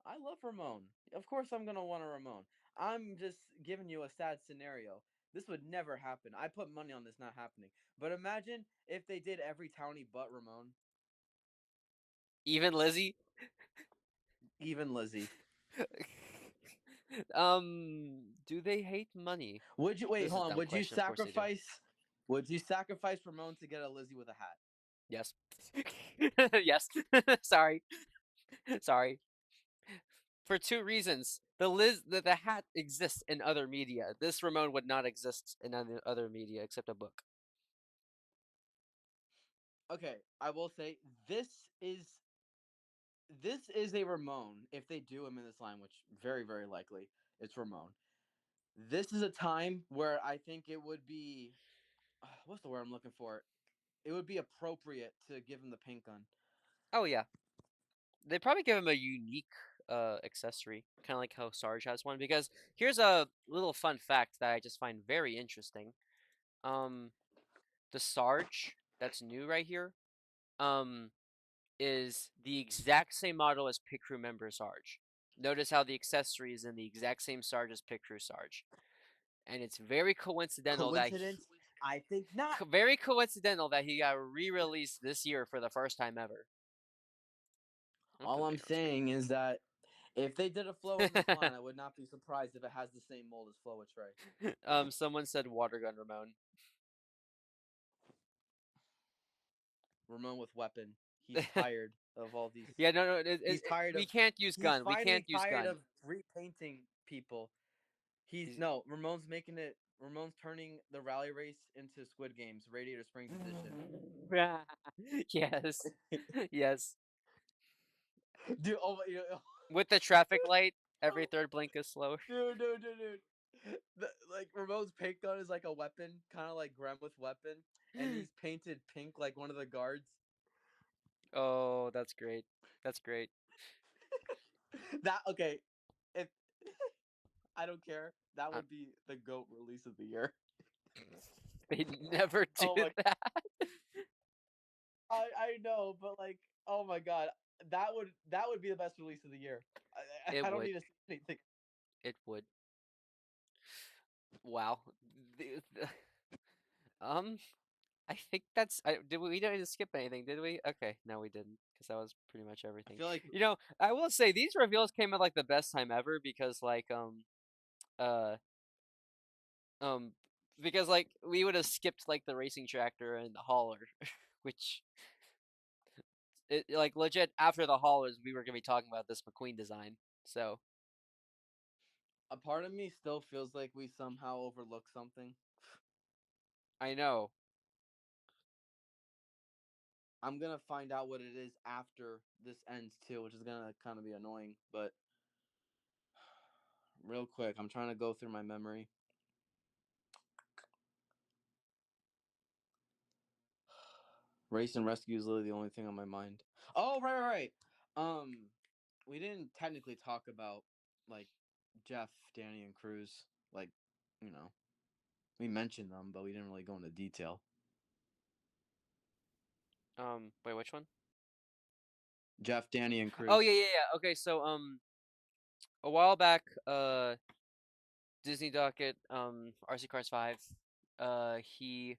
I love Ramon. Of course, I'm gonna want a Ramon. I'm just giving you a sad scenario. This would never happen. I put money on this not happening. But imagine if they did every townie but Ramon, Even Lizzie. even Lizzie. Do they hate money? Would you wait? This is a Hold on. dumb Would you question. Of course they do. sacrifice? Would you sacrifice Ramon to get a Lizzie with a hat? Yes. Yes. Sorry. Sorry. For two reasons. The hat exists in other media. This Ramon would not exist in other media except a book. Okay, I will say this is a Ramon. If they do him in this line, which very very likely, it's Ramon. This is a time where I think it would be what's the word I'm looking for? It would be appropriate to give him the paint gun. Oh yeah. They probably give him a unique accessory, kind of like how Sarge has one. Because here's a little fun fact that I just find very interesting. Um, the Sarge that's new right here, um, is the exact same model as Pitcrew member Sarge. Notice how the accessory is in the exact same Sarge as Pitcrew Sarge, and it's very coincidental that Coincidence? I think not. very coincidental that he got re-released this year for the first time ever. Don't All put I'm Mater on screen. saying is that if they did a flow in this line, I would not be surprised if it has the same mold as Flow with Trey. Someone said water gun Ramon. Ramon with weapon. He's tired of all these. Yeah, no, no, He's tired we of. can't use He's gun. We can't finally use tired gun. of repainting people. He's He's, no Ramon's making it. Ramon's turning the rally race into Squid Games, Radiator Springs edition. Yes. Yes. Dude, oh my, With the traffic light, every third blink is slower. dude. Like Ramon's paint gun is like a weapon, kind of like Gremlith weapon, and he's painted pink like one of the guards. Oh, that's great. That's great. That okay? If I don't care, that Um, would be the GOAT release of the year. they never do Oh my, that. I know, but like, oh my god, that would be the best release of the year. It I don't would. need to say anything. It would. Wow. The- um, I think that's. Did we didn't skip anything, did we? Okay, no, we didn't, because that was pretty much I everything. feel like I will say these reveals came at like the best time ever because uh um because like we would have skipped like the racing tractor and the hauler, which like legit after the haulers we were gonna be talking about this McQueen design. So a part of me still feels like we somehow overlooked something. I know. I'm gonna find out what it is after this ends too, which is gonna kind of be annoying. But real quick, I'm trying to go through my memory. Race and rescue is literally the only thing on my mind. Oh, right. Um, we didn't technically talk about like Jeff, Danny, and Cruz. Like, you know, we mentioned them, but we didn't really go into detail. Wait, which one? Jeff, Danny, and Oh Cruz. yeah. Okay, so a while back, Disney Docket, RC Cars 5, uh, he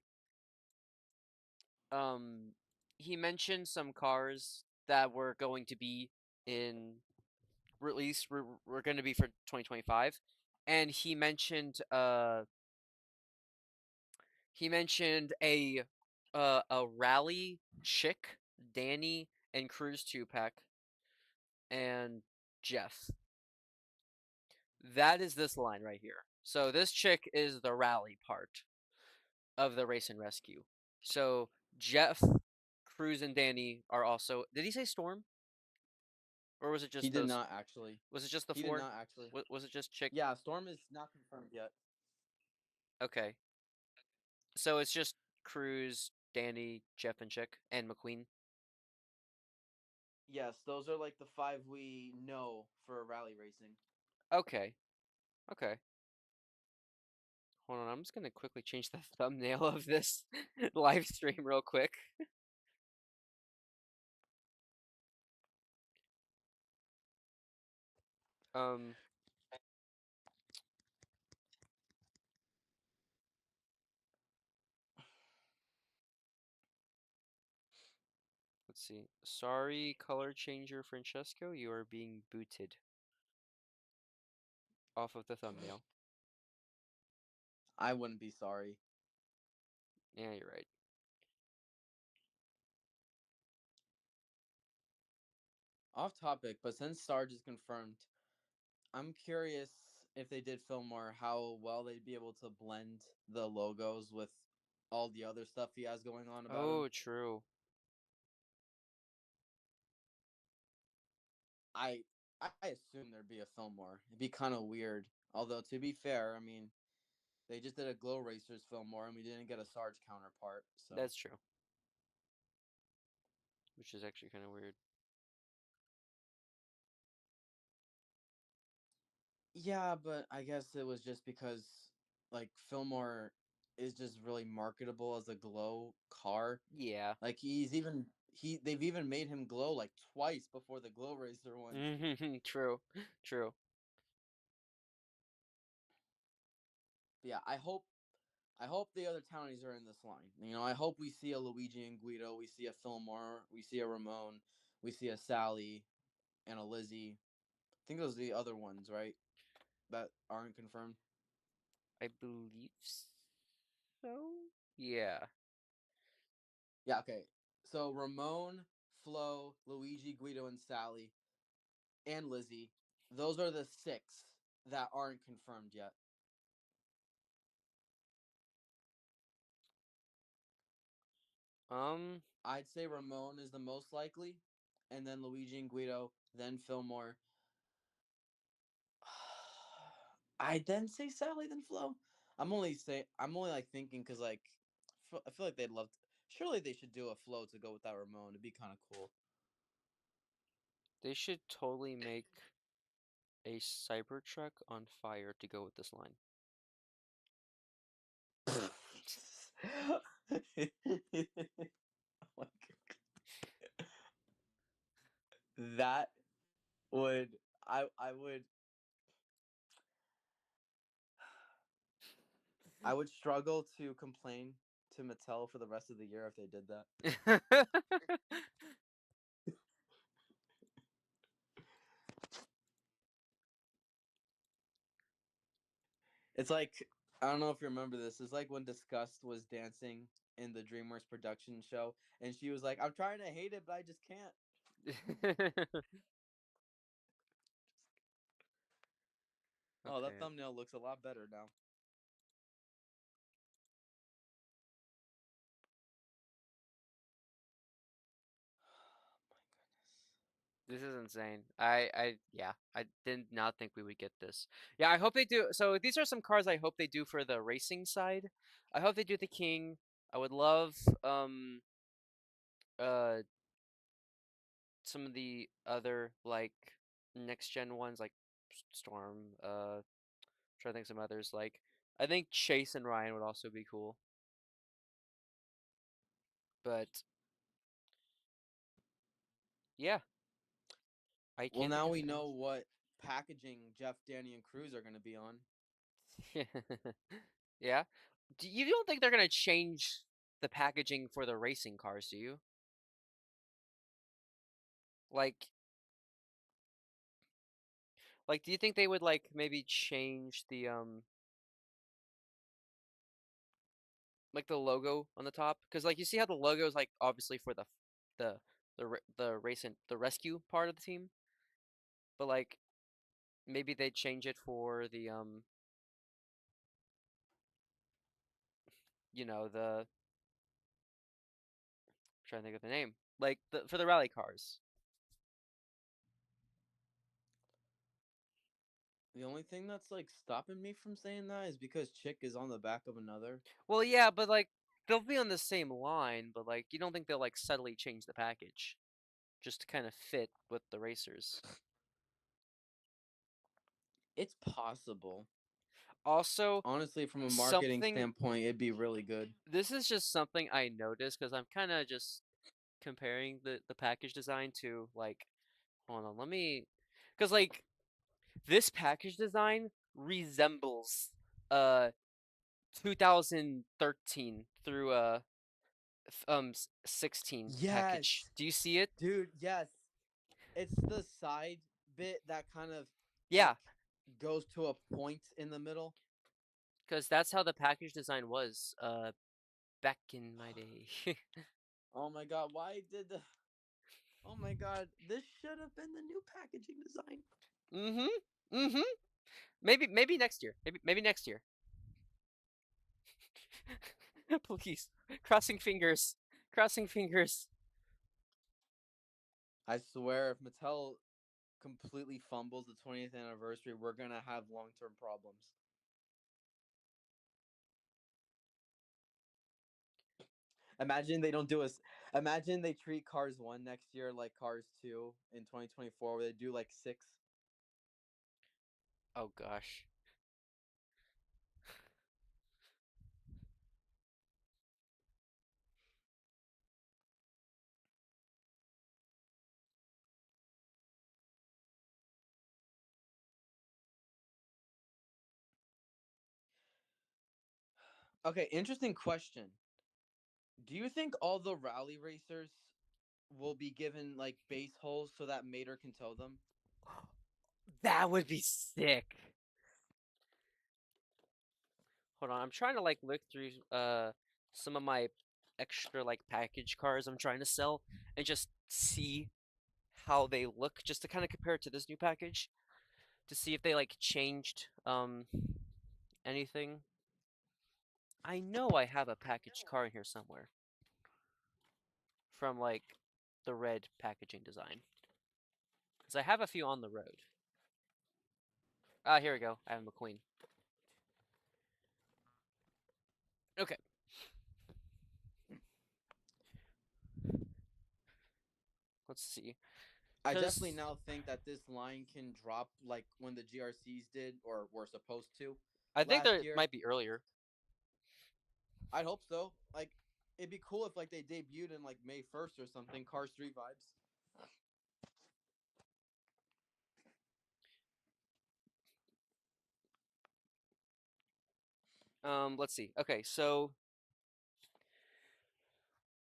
um he mentioned some cars that were going to be in release were going to be for 2025, and he mentioned a rally chick, Danny and Cruz 2-pack, and Jeff. That is this line right here. So this chick is the rally part of the race and rescue. So Jeff, Cruz, and Danny are also. Did he say Storm, or was it He just did those? not actually. Was it just the He did four? not actually. Was it just chick? Yeah, Storm is not confirmed yet. Okay, so it's just Cruz, Danny, Jeff, and chick, and McQueen. Yes, those are like the five we know for rally racing. Okay, okay. Hold on, I'm just gonna quickly change the thumbnail of this live stream real quick. Um, let's see. Sorry, color changer Francesco, you are being booted off of the thumbnail. I wouldn't be sorry. Yeah, you're right. Off topic, but since Sarge is confirmed, I'm curious if they did film more, how well they'd be able to blend the logos with all the other stuff he has going on about him. Oh, true. I I assume there'd be a Fillmore. It'd be kind of weird. Although to be fair, I mean, they just did a Glow Racers Fillmore and we didn't get a Sarge counterpart. So That's true. Which is actually kind of weird. yeah, but I guess it was just because like Fillmore is just really marketable as a glow car. Yeah. Like they've even made him glow like twice before the Glow Racer one. True. True. But yeah, I hope the other townies are in this line. I hope we see a Luigi and Guido, we see a Fillmore, we see a Ramon, we see a Sally and a Lizzie. I think those are the other ones, right? That aren't confirmed. I believe so. Yeah. Yeah, okay. So Ramon, Flo, Luigi, Guido, and Sally, and Lizzie. Those are the six that aren't confirmed yet. Um, I'd say Ramon is the most likely, and then Luigi and Guido, then Fillmore. I'd then say Sally, then Flo. I'm only like thinking because like I feel like they'd love. Surely they should do a Flo to go with that Ramon. It'd be kind of cool. they should totally make a Cybertruck on fire to go with this line. Oh my that would I would I would struggle to complain to Mattel for the rest of the year if they did that. It's like I don't know if you remember this. It's like when Disgust was dancing in the DreamWorks production show, and she was like, "I'm trying to hate it, but I just can't." Oh, that Okay. thumbnail looks a lot better now. This is insane. Yeah, I did not think we would get this. Yeah, I hope they do. So these are some cars I hope they do for the racing side. I hope they do the King. I would love uh some of the other like next gen ones like Storm. Trying to think some others like I think Chase and Ryan would also be cool. But yeah, I Well, can't think now of we anything know else. what packaging Jeff, Danny, and Cruz are going to be on. Yeah. You don't think they're gonna change the packaging for the racing cars, do you? Like, do you think they would like maybe change the like the logo on the top? Because like you see how the logo is like obviously for the the racing the rescue part of the team, but like maybe they change it for the the I'm trying to think of the name like the for the rally cars. The only thing that's like stopping me from saying that is because Chick is on the back of another. Well, yeah, but like they'll be on the same line, but like you don't think they'll like subtly change the package just to kind of fit with the racers. It's possible. Also, Honestly, from a marketing something standpoint, it'd be really good. this is just something I noticed because I'm kind of just comparing the package design to like hold on, let me because like this package design resembles uh 2013 through 16 package. Yes, Do you see it? dude. Yes, it's the side bit that kind of like Yeah, goes to a point in the middle. because that's how the package design was back in my day. Oh my god, why did the Oh my god, this should have been the new packaging design. Mhm. Mhm. Maybe next year. Maybe next year. Please. Crossing fingers. Crossing fingers. I swear if Mattel completely fumbles the 20th anniversary, we're going to have long-term problems. Imagine they don't do us. Imagine they treat Cars 1 next year like Cars 2 in 2024 where they do like 6. Oh gosh. Okay, interesting question. Do you think all the rally racers will be given like base holes so that Mater can tow them? That would be sick. Hold on. I'm trying to like look through some of my extra like package cars I'm trying to sell and just see how they look just to kind of compare it to this new package to see if they like changed anything. I know I have a packaged car in here somewhere. from like the red packaging design. Because I have a few on the road. Ah, here we go. I have McQueen. Okay. Let's see. I definitely Because now think that this line can drop like when the GRCs did or were supposed to I think last there year. might be earlier. I'd hope so. Like, it'd be cool if like they debuted in like May 1st or something. Cars 3 vibes. Let's see. Okay, so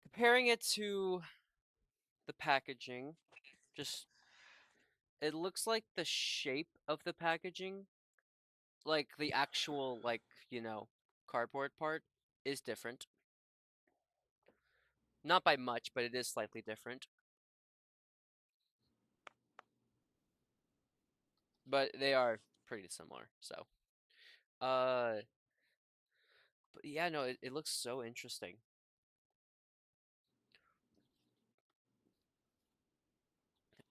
comparing it to the packaging, just it looks like the shape of the packaging, like the actual cardboard part is different. Not by much, but it is slightly different. But they are pretty similar. So, uh, but yeah, no, it looks so interesting.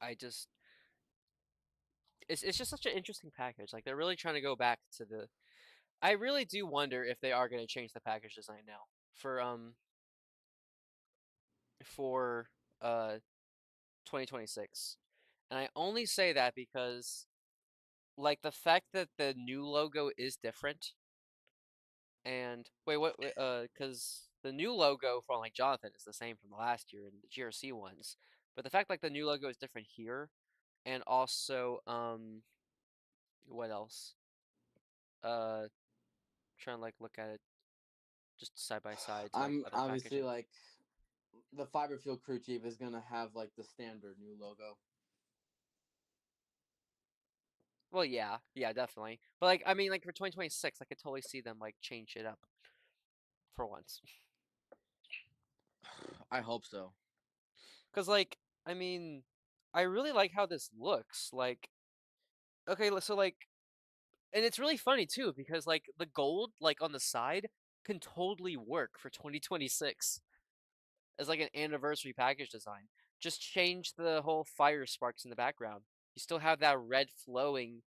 I just it's just such an interesting package. Like they're really trying to go back to the. I really do wonder if they are going to change the package design now for 2026. And I only say that because like the fact that the new logo is different and wait what cuz the new logo from like Jonathan is the same from the last year and the GRC ones. But the fact like the new logo is different here and also what else? Uh trying to like look at it just side by side to like I'm other obviously packaging. like the Fiber Fuel Crew Chief is gonna have like the standard new logo. Well, yeah, yeah, definitely. But like I mean like for 2026 I could totally see them like change it up for once. I hope so. Cuz like I mean I really like how this looks. Like okay, so like and it's really funny too because like the gold like on the side can totally work for 2026 as like an anniversary package design. Just change the whole fire sparks in the background. You still have that red flowing.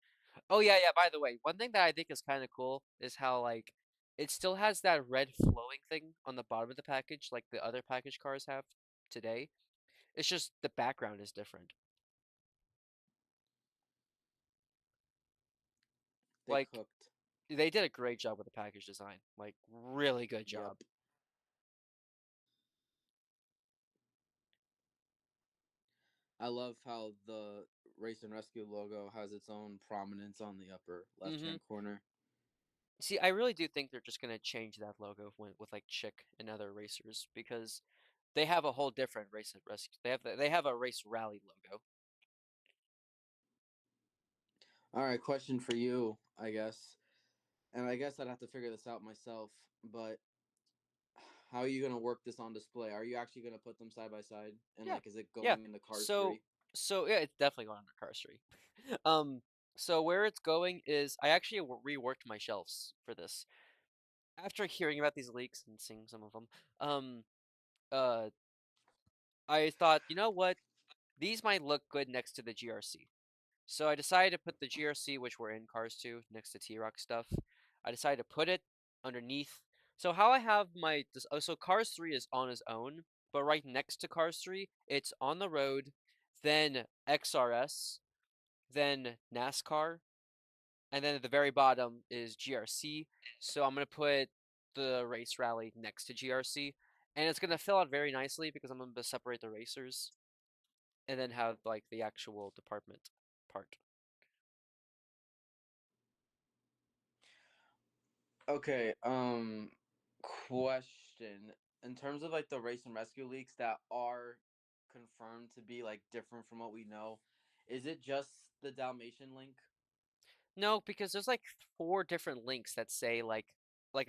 Oh yeah, yeah, by the way, one thing that I think is kind of cool is how like it still has that red flowing thing on the bottom of the package like the other package cars have today. It's just the background is different. They Like cooked. they did a great job with the package design. Like really good job. Yep. I love how the Race and Rescue logo has its own prominence on the upper left Mhm. hand corner. See, I really do think they're just gonna change that logo with like Chick and other racers because they have a whole different race at rescue. They have a race rally logo. All right, question for you, I guess. And I guess I'd have to figure this out myself, but how are you going to work this on display? Are you actually going to put them side by side? And Yeah, like, is it yeah. going in the Cars So 3? so yeah, it's definitely going on the Cars 3. So where it's going is I actually reworked my shelves for this after hearing about these leaks and seeing some of them. Um, uh, I thought, you know what, these might look good next to the GRC. So I decided to put the GRC, which we're in Cars 2, next to T-Rock stuff. I decided to put it underneath. So how I have so Cars 3 is on its own, but right next to Cars 3, it's on the road, then XRS, then NASCAR, and then at the very bottom is GRC. So I'm gonna put the race rally next to GRC, and it's gonna fill out very nicely because I'm gonna separate the racers and then have like the actual department part. Okay, question. In terms of like the Race and Rescue leaks that are confirmed to be like different from what we know, is it just the Dalmatian link? No, because there's like four different links that say like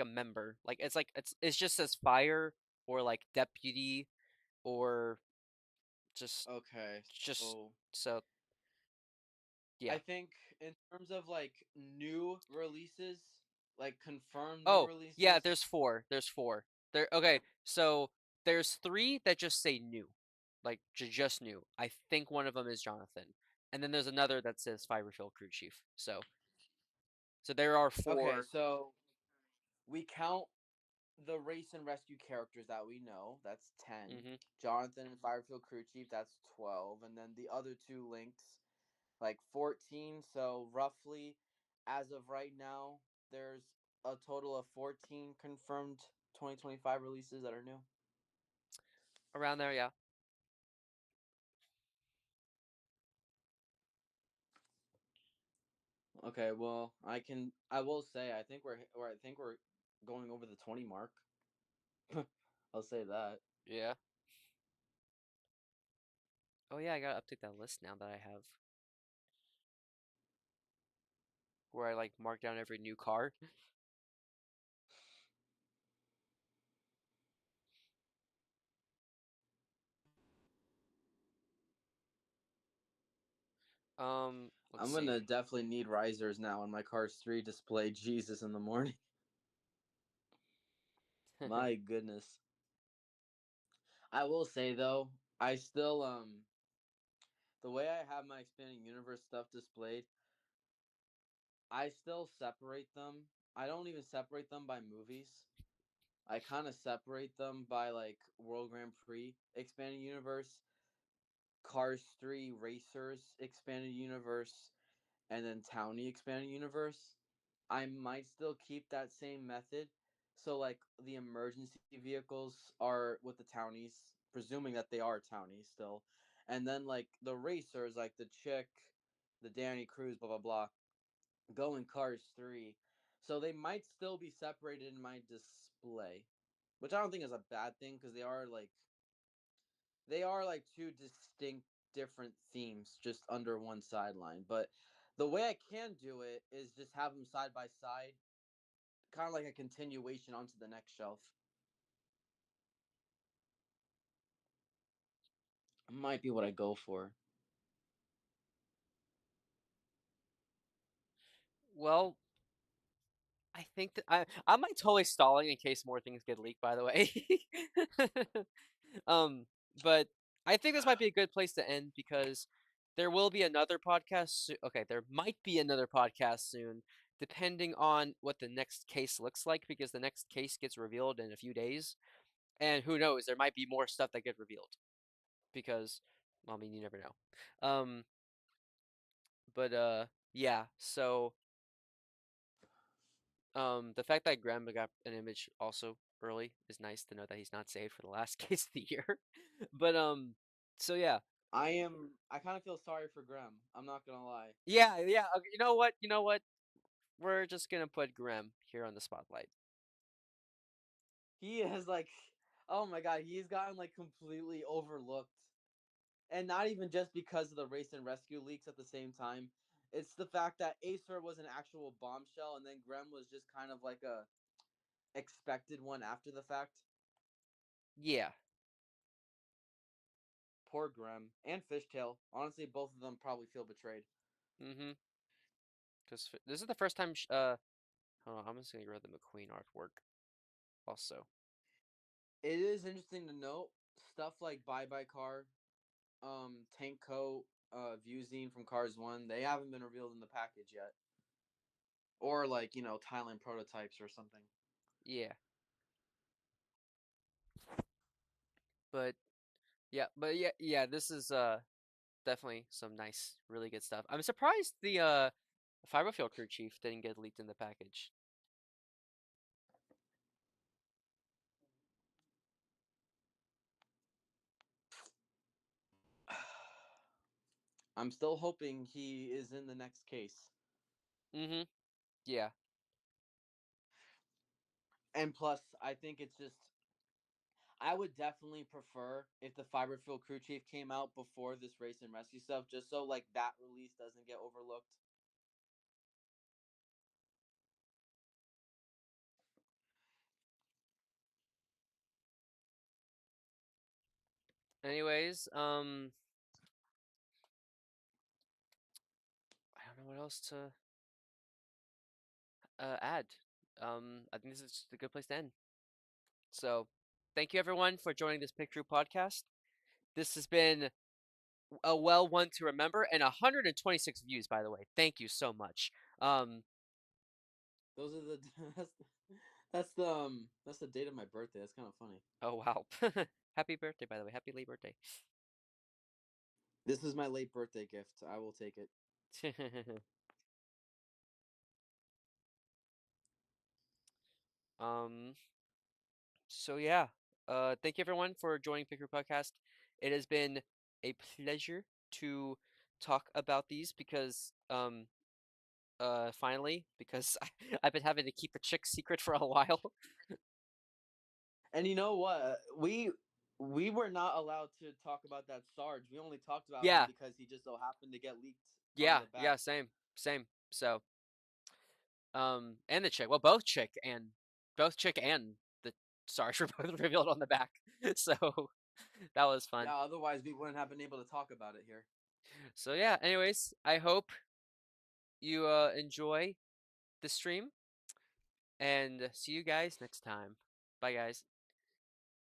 a member. Like it's just says fire or like deputy or just Okay, just so so yeah. I think in terms of like new releases, like confirmed new Oh, yeah, releases, there's four. There's four. There okay, so there's three that just say new. like just new. I think one of them is Jonathan, and then there's another that says Fiberfield crew chief. So there are Okay, four. so we count the race and rescue characters that we know. That's 10. Hmm. Jonathan and Firefield crew chief. That's 12, and then the other two links, like 14. So roughly, as of right now, there's a total of 14 confirmed 2025 releases that are new. Around there, yeah. Okay, well, I will say I think we're going over the 20 mark. I'll say that. Yeah. Oh yeah, I gotta update that list now that I have where I like mark down every new car. Let's I'm see. gonna definitely need risers now on my Cars 3 display. Jesus in the morning. My goodness. I will say though, I still the way I have my expanding universe stuff displayed, I still separate them. I don't even separate them by movies. I kind of separate them by like World Grand Prix expanded universe, Cars 3 Racers expanded universe, and then Townie expanded universe. I might still keep that same method. So like the emergency vehicles are with the townies, presuming that they are townies still. And then like the racers, like the Chick, the Danny Cruz, blah blah blah, go in Cars 3. So they might still be separated in my display. Which I don't think is a bad thing because they are like two distinct different themes just under one sideline. But the way I can do it is just have them side by side, kind of like a continuation onto the next shelf. Might be what I go for. Well, I think that I'm like totally stalling in case more things get leaked, by the way. um, but I think this might be a good place to end because there will be another podcast. Okay, there might be another podcast soon, depending on what the next case looks like, because the next case gets revealed in a few days, and who knows, there might be more stuff that get revealed because, well, I mean, you never know. But yeah. So the fact that Graham got an image also early is nice to know that he's not saved for the last case of the year. But so yeah, I kind of feel sorry for Graham. I'm not gonna lie. yeah, yeah. Okay, you know what? You know what? We're just gonna put Graham here on the spotlight. He is like, oh my god, he's gotten like completely overlooked, and not even just because of the race and rescue leaks. At the same time, it's the fact that Acer was an actual bombshell, and then Graham was just kind of like a expected one after the fact. Yeah. Poor Graham and Fishtail. Honestly, both of them probably feel betrayed. Mm-hmm. Because this is the first time. Hold on, I'm just gonna read the McQueen artwork also. It is interesting to note stuff like Bye Bye Car, Tank Coat, Viewzine from Cars One. They haven't been revealed in the package yet, or like Thailand prototypes or something. Yeah. But yeah, yeah. This is definitely some nice, really good stuff. I'm surprised the Fiberfield crew chief didn't get leaked in the package. I'm still hoping he is in the next case. Mm-hmm. Yeah. And plus, I think it's just I would definitely prefer if the Fiberfield crew chief came out before this race and rescue stuff, just so like that release doesn't get overlooked. Anyways, I don't know what else to add. I think this is a good place to end. So, thank you everyone for joining this Pitcrew podcast. This has been a well one to remember and 126 views, by the way. Thank you so much. Um, Those are the that's the date of my birthday. That's kind of funny. oh wow. Happy birthday, by the way. Happy late birthday. This is my late birthday gift. I will take it. um, so yeah. Thank you everyone for joining Picker Podcast. It has been a pleasure to talk about these because finally because I've been having to keep the chick secret for a while. And you know what? We were not allowed to talk about that Sarge. We only talked about him Yeah, because he just so happened to get leaked on yeah, the yeah, back. same. So, and the chick, well, both chick and the stars were both revealed on the back. So that was fun. Yeah, otherwise we wouldn't have been able to talk about it here. So yeah, anyways, I hope you enjoy the stream and see you guys next time. Bye guys.